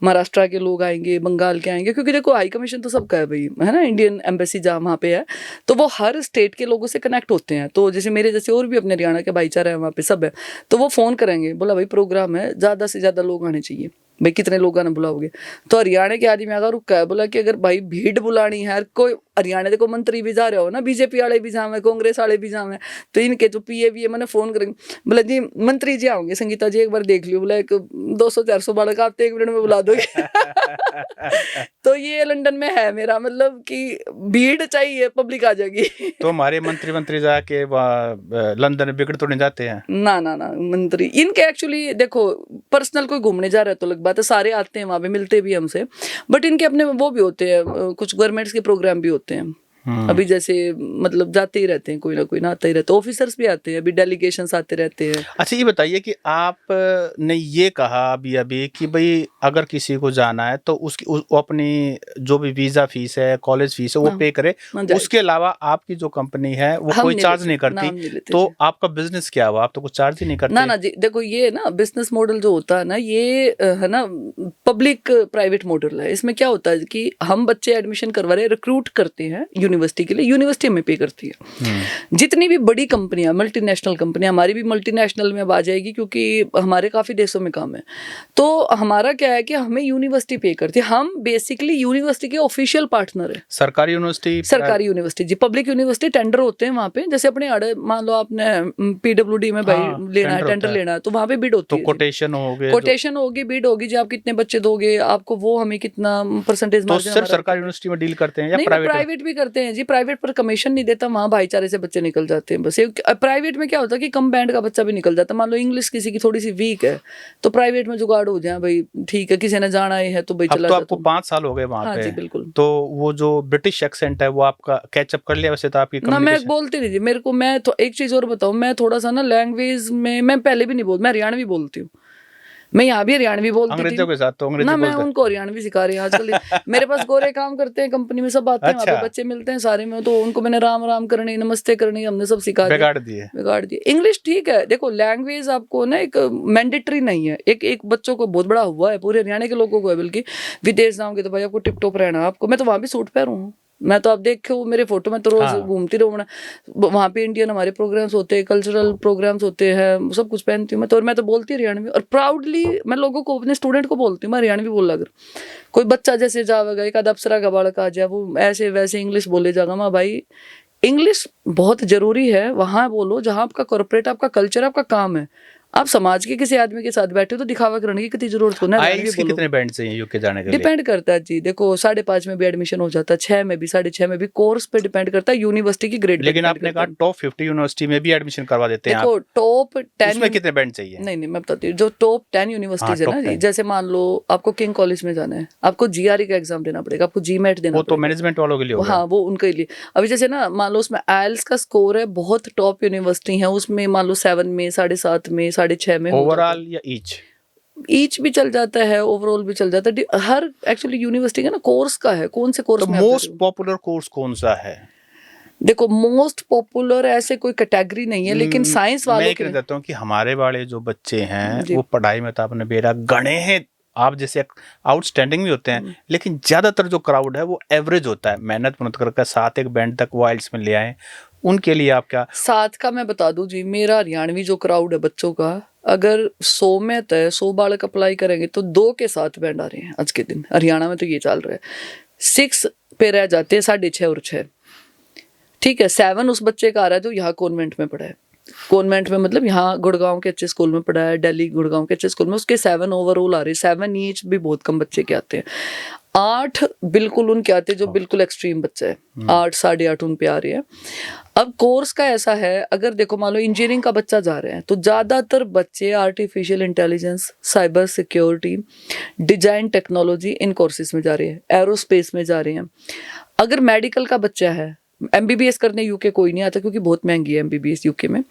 महाराष्ट्र के लोग आएंगे, बंगाल के आएंगे, क्योंकि देखो हाई कमीशन तो सबका है भाई, है ना, इंडियन एम्बेसी जहाँ वहाँ पे है, तो वो हर स्टेट के लोगों से कनेक्ट होते हैं। तो जैसे मेरे जैसे और भी अपने हरियाणा के भाईचारा है वहाँ पे सब है, तो वो फोन करेंगे, बोला भाई प्रोग्राम है, ज्यादा से ज्यादा लोग आने चाहिए, भाई कितने लोग आना बुलाओगे? तो हरियाणा के आदमी अगर रुका है, बोला कि अगर भाई भीड़ बुलानी है, कोई हरियाणा देखो मंत्री भी जा रहे हो ना, बीजेपी वाले भी जावे, कांग्रेस वाले भी जावे, तो इनके जो पीए भी है, मैंने फोन करेंगे, बोला जी मंत्री जी आओगे, संगीता जी एक बार देख लियो, बोला एक 200-400 बालक आप तो 1 मिनट में बुला दोगे। तो ये लंदन में है मेरा, मतलब कि भीड़ चाहिए, पब्लिक आ जाएगी। तो हमारे मंत्री जाके लंदन में बिगड़ तो नहीं जाते हैं? ना ना ना, मंत्री इनके एक्चुअली देखो पर्सनल कोई घूमने जा रहा है तो अलग बात है, सारे आते हैं वहां पे, मिलते भी हमसे, बट इनके अपने वो भी होते हैं, कुछ गवर्नमेंट्स के प्रोग्राम भी होते हैं। अभी जैसे मतलब जाते ही रहते हैं, कोई ना कोई ना आता ही रहता है, ऑफिसर्स भी आते हैं, अभी डेलीगेशंस आते रहते हैं। अच्छा ये बताइए कि आप ने ये कहा अभी अभी कि भाई अगर किसी को जाना है तो उसकी वो अपनी जो भी वीजा फीस है, कॉलेज फीस है, वो हाँ, पे करे, हाँ, जाए। उसके अलावा आपकी जो कंपनी है वो हम कोई नहीं चार्ज लेते, नहीं ना करती, हम नहीं लेते तो जी। आपका बिजनेस क्या हुआ? आप तो कुछ चार्ज ही नहीं ना करते। ना जी, देखो ये ना बिजनेस मॉडल जो होता है ना, ये है ना पब्लिक प्राइवेट मॉडल है। इसमें क्या होता है कि हम बच्चे एडमिशन करवा रहे हैं, रिक्रूट करते हैं यूनिवर्सिटी के लिए, यूनिवर्सिटी हमें पे करती है। जितनी भी बड़ी कंपनियां, मल्टीनेशनल कंपनियां, हमारी भी मल्टीनेशनल में अब आ जाएगी, क्योंकि हमारे काफी देशों में काम है। तो हमारा क्या है कि हमें यूनिवर्सिटी पे करती है, हम बेसिकली यूनिवर्सिटी के ऑफिशियल पार्टनर है। सरकारी यूनिवर्सिटी? सरकारी यूनिवर्सिटी जी, पब्लिक यूनिवर्सिटी टेंडर होते हैं वहाँ पे, जैसे अपने अड़े मान लो आपने पीडब्ल्यूडी में भाई हाँ, लेना है, टेंडर टेंडर होता है। लेना है, तो वहाँ पे बिड होती तो है जी। कोटेशन हो गए कोटेशन होगी, बिड होगी जी, आप कितने बच्चे दोगे, आपको वो हमें कितना परसेंटेज तो मार्जिन सिर्फ हमारा सरकारी यूनिवर्सिटी में डील करते हैं या नहीं, प्राइवेट? प्राइवेट भी करते हैं जी, प्राइवेट पर कमीशन नहीं देता, वहाँ भाईचारे से बच्चे निकल जाते हैं बस। प्राइवेट में क्या होता है कि कम बैंड का बच्चा भी निकल जाता है, मान लो इंग्लिश किसी की थोड़ी सी वीक है, तो प्राइवेट में जुगाड़ हो जाए भाई, ठीक है, किसी ने जाना है तो भाई अब चला तो जा आपको तुम। 5 साल हो गए वहां हाँ पे, जी बिल्कुल। तो वो जो ब्रिटिश एक्सेंट है वो आपका कैचअप कर लिया? वैसे तो आपकी ना मैं कम्युनिकेशन बोलती नहीं जी, मेरे को मैं तो एक चीज और बताऊं, मैं थोड़ा सा ना लैंग्वेज में मैं पहले भी नहीं बोलती, मैं हरियाणवी बोलती हूँ। मैं यहाँ भी हरियाणवी बोलती थी अंग्रेजों के साथ तो अंग्रेजी ना, मैं बोलते उनको हरियाणवी सिखा रही हूँ आजकल। मेरे पास गोरे काम करते हैं कंपनी में, सब आते हैं वहाँ पे, अच्छा, बच्चे मिलते हैं सारे में, तो उनको मैंने राम राम करनी, नमस्ते करनी, हमने सब सिखा दिया, बिगाड़ दिए? बिगाड़ दिया। इंग्लिश ठीक है, देखो लैंग्वेज आपको ना एक मैंडेटरी नहीं है, एक एक बच्चों को बहुत बड़ा हुआ है, पूरे हरियाणा के लोगों को है, बल्कि विदेश जाओगे तो भाई आपको टिप टॉप रहना आपको। मैं तो वहाँ भी सूट पहनूँ हूँ, मैं तो आप देखे हो मेरे फोटो में तो रोज हाँ। घूमती रहूँ ना, वहाँ पे इंडियन हमारे प्रोग्राम्स होते हैं, कल्चरल प्रोग्राम्स होते हैं, सब कुछ पहनती हूँ मैं तो, और मैं तो बोलती हरियाणवी, और प्राउडली मैं लोगों को, अपने स्टूडेंट को बोलती हूँ मैं हरियाणवी बोला। अगर कोई बच्चा जैसे जाएगा, एक आध अप्सरा का बालक आ जाए, वो ऐसे वैसे इंग्लिश बोले जाएगा, माँ भाई इंग्लिश बहुत जरूरी है, वहां बोलो जहां आपका कॉर्पोरेट, आपका कल्चर, आपका काम है। आप समाज के किसी आदमी के साथ बैठे हो तो दिखावा करने की कितनी जरूरत को ना, आईएलटीएस के कितने बैंड चाहिए यूके जाने के लिए? डिपेंड करता है जी, देखो 5.5 में भी एडमिशन हो जाता है, 6 में भी, 6.5 में भी, कोर्स पे डिपेंड करता है, यूनिवर्सिटी की ग्रेड पे लेकिन डिपेंड आपने करता कहा है। टॉप 50 यूनिवर्सिटी में भी एडमिशन करवा देते हैं देखो आप, टॉप 10 उसमें कितने बैंड चाहिए? नहीं नहीं मैं बताती हूँ, जो टॉप 10 हाँ, यूनिवर्सिटीज है टॉप ना जी, 10 जैसे मान लो आपको किंग कॉलेज में जाना है, आपको जीआरई का एग्जाम देना पड़ेगा, आपको जीमेट देना वो तो पड़ेगा, मैनेजमेंट वालों के लिए हो गया। हाँ वो उनके लिए। अभी जैसे ना मान लो उसमें आइल्स का स्कोर है, बहुत टॉप यूनिवर्सिटी है उसमें, मान लो 7 में, 7.5 में, 6.5 में हो जाता है। ओवरऑल या ईच भी चल जाता है, ओवरऑल भी चल जाता है, हर एक्चुअली यूनिवर्सिटी का ना कोर्स का है, कौन से कोर्स तो में आप कर मोस्ट रहे हो। पॉपुलर कोर्स कौन सा है? देखो मोस्ट पॉपुलर ऐसे कोई कैटेगरी नहीं है, लेकिन साइंस मैं वालों ये के कहना लिए चाहता हूँ कि हमारे वाले जो बच्चे हैं जी। वो पढ़ाई में तो आपने बेरा गणे हैं, आप जैसे आउटस्टैंडिंग भी होते हैं, लेकिन ज्यादातर जो क्राउड है वो एवरेज होता है, मेहनत करके 7 एक बैंड तक वो आइल्स में ले आए, उनके लिए आप क्या? 7 का मैं बता दूं जी, मेरा हरियाणवी जो क्राउड है बच्चों का, अगर 100 में तय 100 बालक अप्लाई करेंगे तो 2 के 7 बैंड आ रहे हैं आज के दिन, हरियाणा में तो ये चल रहा है। 6 पे रह जाते हैं 6.5 और 6, ठीक है। 7 उस बच्चे का आ रहा है जो यहाँ कॉन्वेंट में पढ़ा है, कॉन्वेंट में मतलब यहाँ गुड़गांव के अच्छे स्कूल में पढ़ा है, दिल्ली गुड़गांव के अच्छे स्कूल में, उसके 7 ओवरऑल आ रहे हैं, 7 ईच भी बहुत कम बच्चे के आते हैं। 8 बिल्कुल उनके आते जो बिल्कुल एक्सट्रीम बच्चा है, 8 8.5 उन पे आ रही है। अब कोर्स का ऐसा है, अगर देखो मान लो इंजीनियरिंग का बच्चा जा रहे हैं तो ज्यादातर बच्चे artificial intelligence, cyber security, design technology in courses में जा रहे हैं, एरोस्पेस में जा रहे हैं। अगर मेडिकल का बच्चा है, एमबीबीएस करने यूके कोई नहीं आता क्योंकि बहुत महंगी है एमबीबीएस यूके में,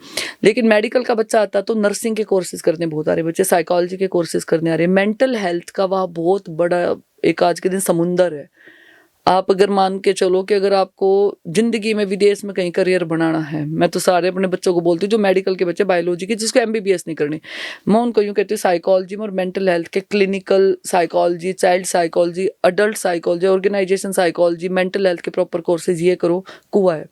लेकिन मेडिकल का बच्चा आता तो नर्सिंग के कोर्सेज करने बहुत आ रहे बच्चे, साइकोलॉजी के कोर्सेज करने आ रहे हैं, मेंटल हेल्थ का वहाँ बहुत बड़ा एक आज के दिन समुंदर है। आप अगर मान के चलो कि अगर आपको जिंदगी में विदेश में कहीं करियर बनाना है, मैं तो सारे अपने बच्चों को बोलती हूँ जो मेडिकल के बच्चे, बायोलॉजी के, जिसको एमबीबीएस नहीं करनी, मैं उनको यूँ कहती हूँ साइकोलॉजी में और मेंटल हेल्थ के, clinical psychology, child psychology, adult psychology, organisation psychology, mental health के प्रॉपर कोर्सेज ये करो, कुआ है।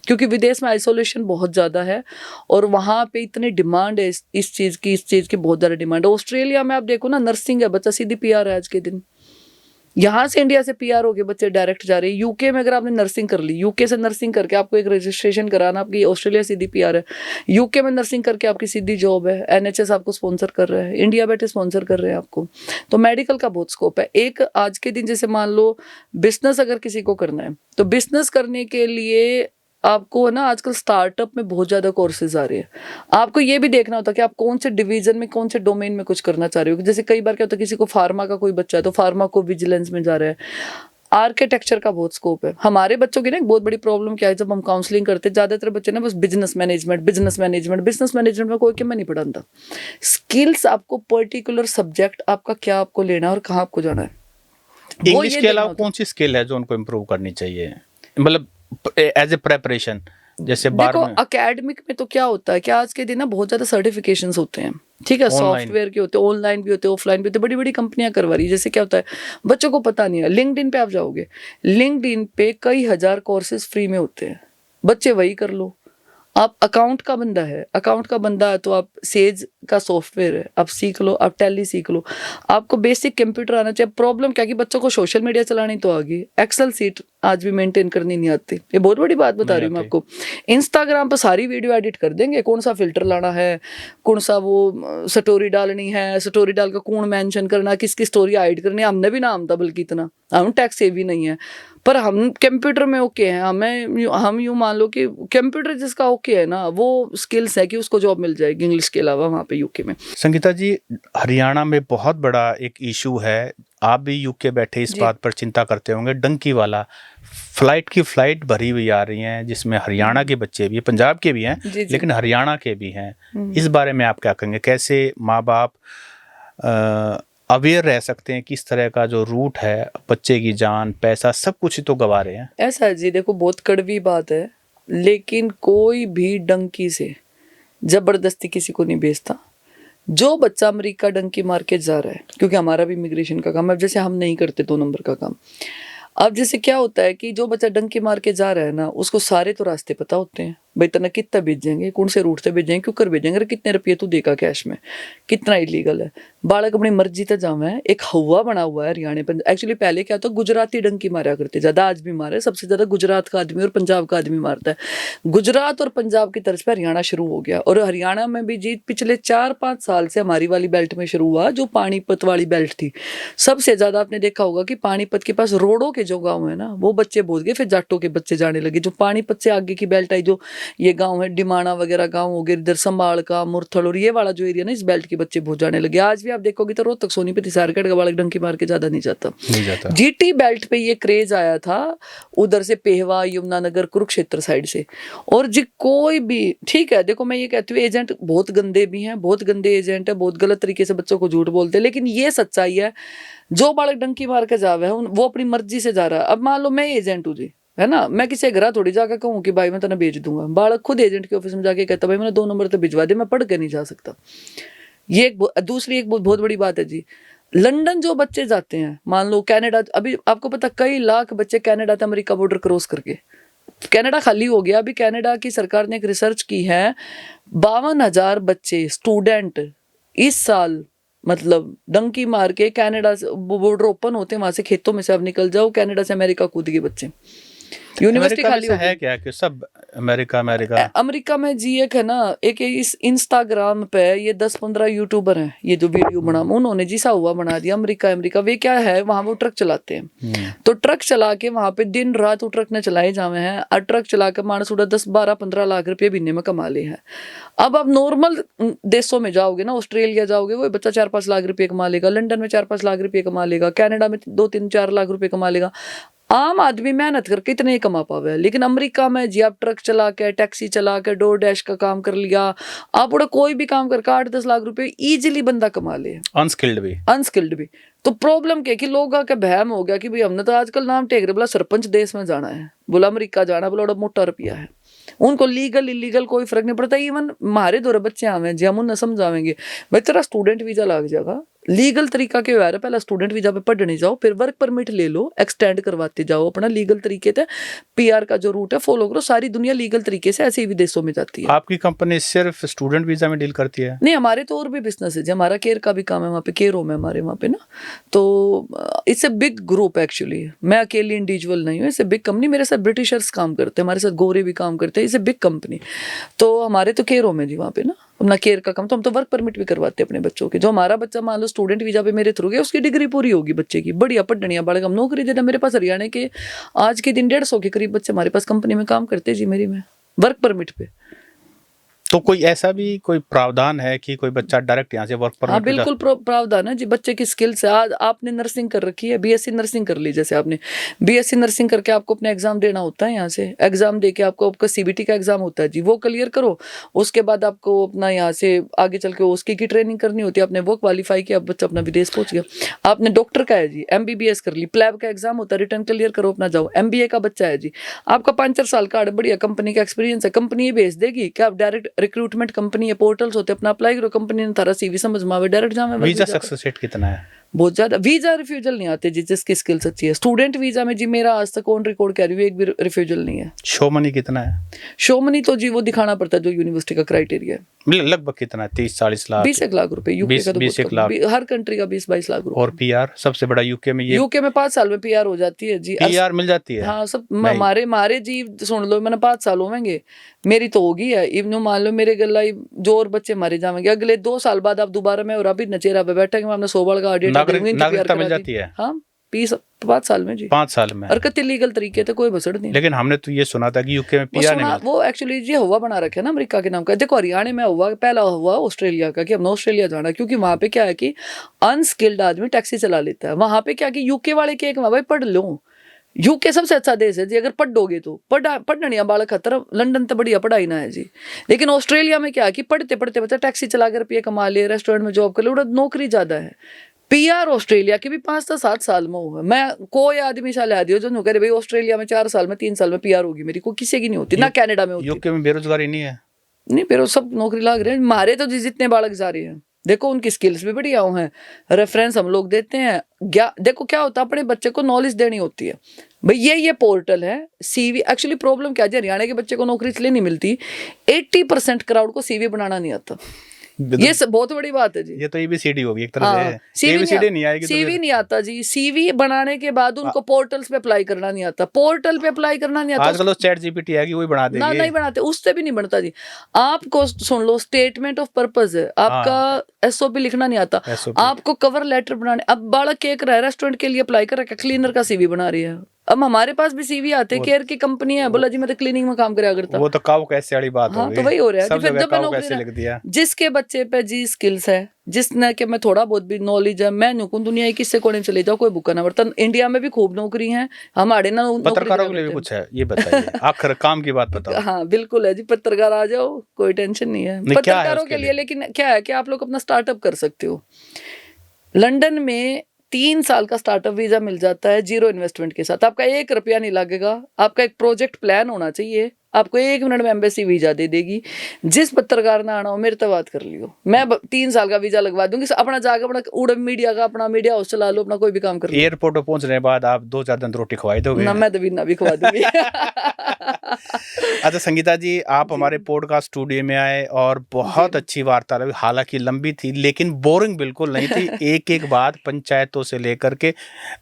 क्योंकि विदेश में आइसोलेशन बहुत ज़्यादा है और वहाँ पे इतनी डिमांड है इस चीज़ की बहुत ज़्यादा डिमांड है। ऑस्ट्रेलिया में आप देखो ना, नर्सिंग है, बच्चा सीधी पीआर है आज के दिन। यहाँ से इंडिया से पीआर हो के बच्चे डायरेक्ट जा रहे हैं। यूके में अगर आपने नर्सिंग कर ली, यूके से नर्सिंग करके आपको एक रजिस्ट्रेशन कराना, आपकी ऑस्ट्रेलिया सीधी पीआर है। यूके में नर्सिंग करके आपकी सीधी जॉब है, एनएचएस आपको स्पॉन्सर कर रहा है, इंडिया बैठे स्पॉन्सर कर रहे हैं आपको। तो मेडिकल का बहुत स्कोप है। एक आज के दिन जैसे मान लो बिजनेस अगर किसी को करना है तो बिजनेस करने के लिए आपको ना आजकल स्टार्टअप में बहुत ज़्यादा कोर्सेज आ रहे हैं। आपको ये भी देखना होता है कि आप कौन से डिवीजन में, कौन से डोमेन में कुछ करना चाह रहे हो। जैसे कई बार क्या होता है, किसी को फार्मा का कोई बच्चा है तो फार्मा को विजिलेंस में जा रहा है। आर्किटेक्चर का बहुत स्कोप है। हमारे बच्चों की ना एक बहुत बड़ी प्रॉब्लम क्या है, जब हम काउंसलिंग करते हैं ज़्यादातर बच्चे ना बस बिजनेस मैनेजमेंट में कोई के मैं नहीं पढ़ाता। स्किल्स आपको पर्टिकुलर सब्जेक्ट आपका क्या आपको लेना है और कहाँ आपको जाना है। इंग्लिश के अलावा कौन सी स्किल है जो उनको इम्प्रूव करनी चाहिए, मतलब एज ए प्रेपरेशन? जैसे बार देखो में अकेडमिक में तो क्या होता है कि आज के दिन ना बहुत ज्यादा सर्टिफिकेशंस होते हैं, ठीक है, सॉफ्टवेयर के होते हैं, ऑनलाइन भी होते हैं, ऑफलाइन भी होते हैं, बड़ी बड़ी कंपनियां करवा रही है। जैसे क्या होता है, बच्चों को पता नहीं है, लिंक्डइन पे आप जाओगे, लिंक्डइन पे कई हजार कोर्सेज फ्री में होते हैं, बच्चे वही कर लो। आप अकाउंट का बंदा है, अकाउंट का बंदा है तो आप सेज का सॉफ्टवेयर है, आप सीख लो, आप टैली सीख लो, आपको बेसिक कंप्यूटर आना चाहिए। प्रॉब्लम क्या कि बच्चों को सोशल मीडिया चलानी तो आ गई, एक्सेल सीट आज भी मेंटेन करनी नहीं आती। ये बहुत बड़ी बात बता रही हूँ मैं आपको। इंस्टाग्राम पर सारी वीडियो एडिट कर देंगे, कौन सा फिल्टर लाना है, कौन सा वो स्टोरी डालनी है, स्टोरी डाल कर कौन मेंशन करना, किसकी स्टोरी हाइड करनी है, हमने भी नाम था बल्कि इतना, हम टैक्स से भी नहीं है, पर हम कंप्यूटर में ओके हैं। हम यूँ मान लो कि कंप्यूटर जिसका ओके है ना, वो स्किल्स है कि उसको जॉब मिल जाएगी इंग्लिश के अलावा वहाँ पे यूके में। संगीता जी, हरियाणा में बहुत बड़ा एक इशू है, आप भी यूके बैठे इस बात पर चिंता करते होंगे, डंकी वाला। फ्लाइट भरी हुई आ रही हैं जिसमें हरियाणा के बच्चे भी, पंजाब के भी हैं, लेकिन हरियाणा के भी हैं। इस बारे में आप क्या कहेंगे? कैसे माँ बाप अवेयर रह सकते हैं कि इस तरह का जो रूट है, बच्चे की जान, पैसा, सब कुछ ही तो गंवा रहे हैं। ऐसा है जी, देखो बहुत कड़वी बात है, लेकिन कोई भी डंकी से जबरदस्ती किसी को नहीं भेजता। जो बच्चा अमेरिका डंकी मार के जा रहा है, क्योंकि हमारा भी इमिग्रेशन का काम है, जैसे हम नहीं करते 2 नंबर का काम। अब जैसे क्या होता है कि जो बच्चा डंकी मार के जा रहा है ना, उसको सारे तो रास्ते पता होते हैं, भाई तना कितना भेजेंगे, कौन से रूट से भेजेंगे, क्यों कर भेजेंगे, अरे कितने रुपये तू देगा कैश में, कितना इलीगल है, बालक अपनी मर्जी से जावे। एक हवा बना हुआ है हरियाणा पर। एक्चुअली पहले क्या था, गुजराती डंकी मारा करते, ज्यादा आज भी मारे, सबसे ज्यादा गुजरात का आदमी और पंजाब का आदमी मारता है। गुजरात और पंजाब की तर्ज पर हरियाणा शुरू हो गया, और हरियाणा में भी जी पिछले 4-5 साल से हमारी वाली बेल्ट में शुरू हुआ, जो पानीपत वाली बेल्ट थी। सबसे ज्यादा आपने देखा होगा कि पानीपत के पास रोडों के जो गाँव है ना, वो बच्चे बोल गए, फिर जाटों के बच्चे जाने लगे। जो पानीपत से आगे की बेल्ट आई, जो ये गांव है डिमाना वगैरह गांव हो गए, इधर संभाल का, मुरथल और ये वाला जो एरिया ना, इस बेल्ट के बच्चे बहुत जाने लगे। आज भी आप देखोगे तो रोहतक, सोनीपत, हिसारगढ़ का बालक डंकी मार के ज्यादा नहीं जाता। जीटी बेल्ट पे ये क्रेज आया था उधर से, पेहवा, यमुनानगर, कुरुक्षेत्र साइड से। और जी कोई भी, ठीक है, देखो मैं ये कहती हूँ एजेंट बहुत गंदे भी हैं, बहुत गंदे एजेंट है, बहुत गलत तरीके से बच्चों को झूठ बोलते हैं, लेकिन ये सच्चाई है, जो बालक डंकी मार के जावे है वो अपनी मर्जी से जा रहा है। अब मान लो मैं एजेंट हूँ जी, है ना, मैं किसी घर थोड़ी जाकर कहूँ कि भाई मैं तेने भेज दूंगा। बालक खुद एजेंट के ऑफिस में जाके कहता भाई मैंने 2 नंबर तो भिजवा दे, मैं पढ़ के नहीं जा सकता। ये दूसरी एक बहुत बड़ी बात है जी। लंदन जो बच्चे जाते हैं, मान लो कनाडा, अभी आपको पता कई लाख बच्चे कनाडा से अमेरिका बॉर्डर क्रॉस करके, कनाडा खाली हो गया। अभी कनाडा की सरकार ने एक रिसर्च की है, 52,000 बच्चे स्टूडेंट इस साल मतलब डंकी मार के कनाडा से, बॉर्डर ओपन होते हैं वहां से, खेतों में से अब निकल जाओ, कनाडा से अमेरिका कूद गए बच्चे। यूनिवर्सिटी अमेरिका में खाली से हो है गई। क्या कि सब अमेरिका अमेरिका में जी एक है ना, एक इस इंस्टाग्राम पे ये 10-15 यूट्यूबर हैं, ये जो वीडियो बना, उन्होंने जी सा हुआ बना दिया अमेरिका। वे क्या है, वहां वो ट्रक चलाते हैं, तो ट्रक चला के वहां पे दिन रात वो ट्रक ने चलाए जावे हैं, और ट्रक चला के मानस उड़ा 10-12-15 लाख रुपए महीने में कमा ले हैं। अब आप नॉर्मल देशों में जाओगे ना, ऑस्ट्रेलिया जाओगे, वो बच्चा 4-5 लाख रुपए कमा लेगा, लंदन में 4-5 लाख रुपए कमा लेगा, कनाडा में 2-3-4 लाख रुपए कमा लेगा। आम आदमी मेहनत करके इतने ही कमा पावे। लेकिन अमेरिका में जी आप ट्रक चला के, टैक्सी चला के, डोर डैश का काम कर लिया, आप उड़ा कोई भी काम करके 8-10 लाख रुपए इजीली बंदा कमा ले, अनस्किल्ड भी। तो प्रॉब्लम क्या कि लोगों का बहम हो गया कि भाई हमने तो आजकल नाम टेक रहे, बोला सरपंच देश में जाना है, बोला अमेरिका जाना, बोला मोटा रुपया है, उनको लीगल इलीगल कोई फर्क नहीं पड़ता। इवन हमारे दो बच्चे आवे जी, हम उन्हें समझावेंगे भाई तेरा स्टूडेंट वीजा लग जाएगा, लीगल तरीका के है, पहला स्टूडेंट वीजा पे पढ़ने जाओ, फिर वर्क परमिट ले लो, एक्सटेंड करवाते जाओ अपना लीगल तरीके से, पीआर का जो रूट है फॉलो करो। सारी दुनिया लीगल तरीके से ऐसे ही विदेशों में जाती है। आपकी कंपनी सिर्फ स्टूडेंट वीजा में डील करती है? नहीं, हमारे तो और भी बिजनेस है जी, हमारा केयर का भी काम है वहाँ पे, केयर होम है हमारे वहाँ पे ना, तो it's a big group actually. मैं अकेली इंडिविजुअल नहीं हूँ, इट्स ए बिग कंपनी। मेरे साथ ब्रिटिशर्स काम करते हैं, हमारे साथ गोरे भी काम करते हैं, इट्स ए बिग कंपनी। तो हमारे तो केयर होम है जी वहाँ पे ना, अपना केयर का काम। तो हम तो वर्क परमिट भी करवाते हैं अपने बच्चों के। जो हमारा बच्चा मान लो स्टूडेंट वीजा पे मेरे थ्रू गया, उसकी डिग्री पूरी होगी बच्चे की, बढ़िया पढ़निया बालक, हम नौकरी देना। मेरे पास हरियाणा के आज के दिन 150 के करीब बच्चे हमारे पास कंपनी में काम करते हैं जी, मेरी में वर्क परमिट पे। तो कोई ऐसा भी कोई प्रावधान है कि कोई बच्चा डायरेक्ट यहाँ से वर्क परमिट? हाँ बिल्कुल प्रावधान है जी, बच्चे की स्किल से। आज आपने नर्सिंग कर रखी है, बीएससी नर्सिंग कर ली, जैसे आपने बीएससी नर्सिंग करके आपको अपना एग्जाम देना होता है, यहाँ से एग्जाम दे के आपका सीबीटी का एग्जाम होता है जी, वो क्लियर करो। उसके बाद आपको अपना यहाँ से आगे चल के उसकी ट्रेनिंग करनी होती है, आपने वो क्वालिफाई किया, बच्चा अपना विदेश पहुंच गया। आपने डॉक्टर का है जी, एमबीबीएस कर ली, प्लैब का एग्जाम होता है, रिटर्न क्लियर करो, अपना जाओ। एमबीए का बच्चा है जी, आपका 5-4 साल का बढ़िया कंपनी का एक्सपीरियंस है, कंपनी ये भेज देगी कि आप डायरेक्ट रिक्रूटमेंट कंपनी है, पोर्टल्स होते हैं, अपना अप्लाई करो, कंपनी ने तारा सीवी समझ में आवे, डायरेक्ट जावे। वीजा सक्सेस रेट कितना है? बहुत ज्यादा। वीजा रिफ्यूजल नहीं आते जी, जिसकी स्किल्स अच्छी है। स्टूडेंट वीजा में जी मेरा आज तक ऑन रिकॉर्ड कह रही हूँ, एक भी रिफ्यूजल नहीं है। शो मनी कितना है? शो मनी तो जी वो दिखाना पड़ता है जो यूनिवर्सिटी का क्राइटेरिया है। लगभग कितना है? 30-40 लाख? 20 लाख रुपए यूके का, तो 20 लाख हर कंट्री का 20-22 लाख रुपए। और पीआर सबसे बड़ा यूके में? ये यूके में 5 साल में पीआर हो जाती है जी, पीआर मिल जाती है। हाँ सब हमारे जी सुन लो, मैंने 5 साल होंगे, मेरी तो होगी है। इवन मान लो मेरे गला जो और बच्चे मारे जाएंगे, अगले 2 साल बाद आप दोबारा में और अभी नचेरा पे बैठेंगे, हमने 100 बार का नागरिकता मिल जाती है। हाँ 5 साल में जी, 5 साल में। और कति लीगल तरीके थे, कोई बसड़ नहीं। लेकिन हमने तो ये सुना था कि यूके में पीआर नहीं मिलता। वो एक्चुअली जी हुआ बना रखे है ना अमेरिका के नाम का। देखो हरियाणा में हुआ, पहला हुआ ऑस्ट्रेलिया का कि हमने ऑस्ट्रेलिया जाना, क्योंकि वहां पे क्या है कि अनस्किल्ड आदमी टैक्सी चला लेता है। वहां पे क्या कि यूके वाले के भाई पढ़ लो, यूके सबसे अच्छा देश है जी, अगर पढ़ोगे तो पढ़ना बालक खतर, लंदन तो बढ़िया पढ़ाई ना है जी। लेकिन ऑस्ट्रेलिया में क्या है कि पढ़ते पढ़ते बच्चा टैक्सी चला कर रुपये कमा ले, रेस्टोरेंट में जॉब कर ले, नौकरी ज्यादा है। पीआर ऑस्ट्रेलिया के भी 5 से 7 साल में हुआ। मैं कोई आदमी सा ला दियो जो कह रहे भाई ऑस्ट्रेलिया में 4 साल में 3 साल में पीआर होगी मेरी, को किसी की नहीं होती, ना कनाडा में होती। यूके में बेरोजगारी नहीं है? नहीं, बेरो सब नौकरी लाग रहे हैं मारे तो जितने बालक जा रहे हैं। देखो उनकी स्किल्स भी बढ़िया हैं, रेफरेंस हम लोग देते हैं। देखो क्या होता है, अपने बच्चे को नॉलेज देनी होती है भाई। ये पोर्टल है सीवी। एक्चुअली प्रॉब्लम क्या है, हरियाणा के बच्चे को नौकरी इसलिए नहीं मिलती, 80% क्राउड को सीवी बनाना नहीं आता। ये बहुत बड़ी बात है जी। ये तो एबीसीडी होगी एक तरह से। एबीसीडी नहीं आएगी, सीवी नहीं आता जी। सीवी बनाने के बाद उनको पोर्टल्स पे अप्लाई करना नहीं आता, पोर्टल पे अप्लाई करना नहीं आता। आजकल तो चैट जीपीटी है कि वही बना देंगे। नहीं बनाते, उससे भी नहीं बनता जी। आपको सुन लो, स्टेटमेंट ऑफ पर्पस है आपका, एसओपी लिखना नहीं आता आपको, कवर लेटर बनाने। अब बालक केक रहा है, रेस्टोरेंट के लिए अप्लाई कर रहा है, क्लीनर का सीवी बना रही है। अब हमारे पास भी सीवी आते, केयर की कंपनी है, बोला जी मैं तो क्लीनिंग में काम करा करता। वो तो काऊ कैसे वाली बात हो गई। तो वही हो रहा है सब फिर जगह जब काऊ कैसे लिख दिया। जिसके बच्चे पे जी स्किल्स है, जिसने के मैं थोड़ा बहुत भी नॉलेज है, मैं नुकुन दुनिया की किससे कोने चले जाओ, कोई भूखा ना बर्तन। इंडिया में भी खूब नौकरी है, हमारे ना पत्रकारों के लिए भी कुछ है, ये बताइए। आखिर काम की बात बताओ। हाँ बिल्कुल है जी, पत्रकार आ जाओ, कोई टेंशन नहीं है पत्रकारों के लिए। लेकिन क्या है कि आप लोग अपना स्टार्टअप कर सकते हो। लंदन में 3 साल का स्टार्टअप वीजा मिल जाता है, 0 इन्वेस्टमेंट के साथ। आपका 1 रुपया नहीं लगेगा, आपका एक प्रोजेक्ट प्लान होना चाहिए, आपको 1 मिनट में एम्बेसी वीजा दे देगी। जिस पत्रकार ना आना हो मेरे तक बात कर लियो, मैं 3 साल का वीजा लगवा दूंगी। अपना जाकर अपना उड़ मीडिया का अपना मीडिया हाउस चला लो, अपना कोई भी काम कर लो। एयरपोर्ट पर पहुंचने के बाद आप 2-4 दिन रोटी खवाई दोगे ना, मैं तो भी ना भी खवा दूंगी। अच्छा संगीता जी, आप हमारे पॉडकास्ट स्टूडियो में आए और बहुत अच्छी वार्तालाप, हालांकि लंबी थी लेकिन बोरिंग बिल्कुल नहीं थी। एक एक बात पंचायतों से लेकर के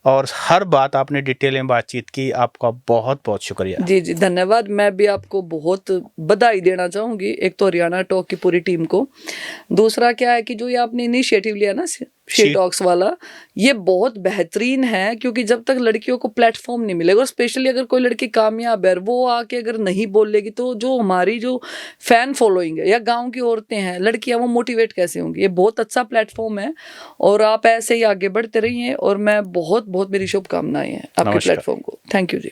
और हर बात आपने डिटेल में बातचीत की। आपका बहुत बहुत शुक्रिया। जी जी, धन्यवाद। मैं भी आपको बहुत बधाई देना चाहूँगी, एक तो हरियाणा टॉक की पूरी टीम को। दूसरा क्या है कि जो ये आपने इनिशिएटिव लिया ना शी टॉक्स वाला, ये बहुत बेहतरीन है, क्योंकि जब तक लड़कियों को प्लेटफॉर्म नहीं मिलेगा, और स्पेशली अगर कोई लड़की कामयाब है वो आके अगर नहीं बोलेगी, तो जो हमारी जो फैन फॉलोइंग है या गांव की औरतें हैं, लड़कियां, वो मोटिवेट कैसे होंगी। ये बहुत अच्छा प्लेटफॉर्म है और आप ऐसे ही आगे बढ़ते रहिए, और मैं बहुत बहुत मेरी शुभकामनाएं हैं आपके नमस्कार। प्लेटफॉर्म को। Thank you ji.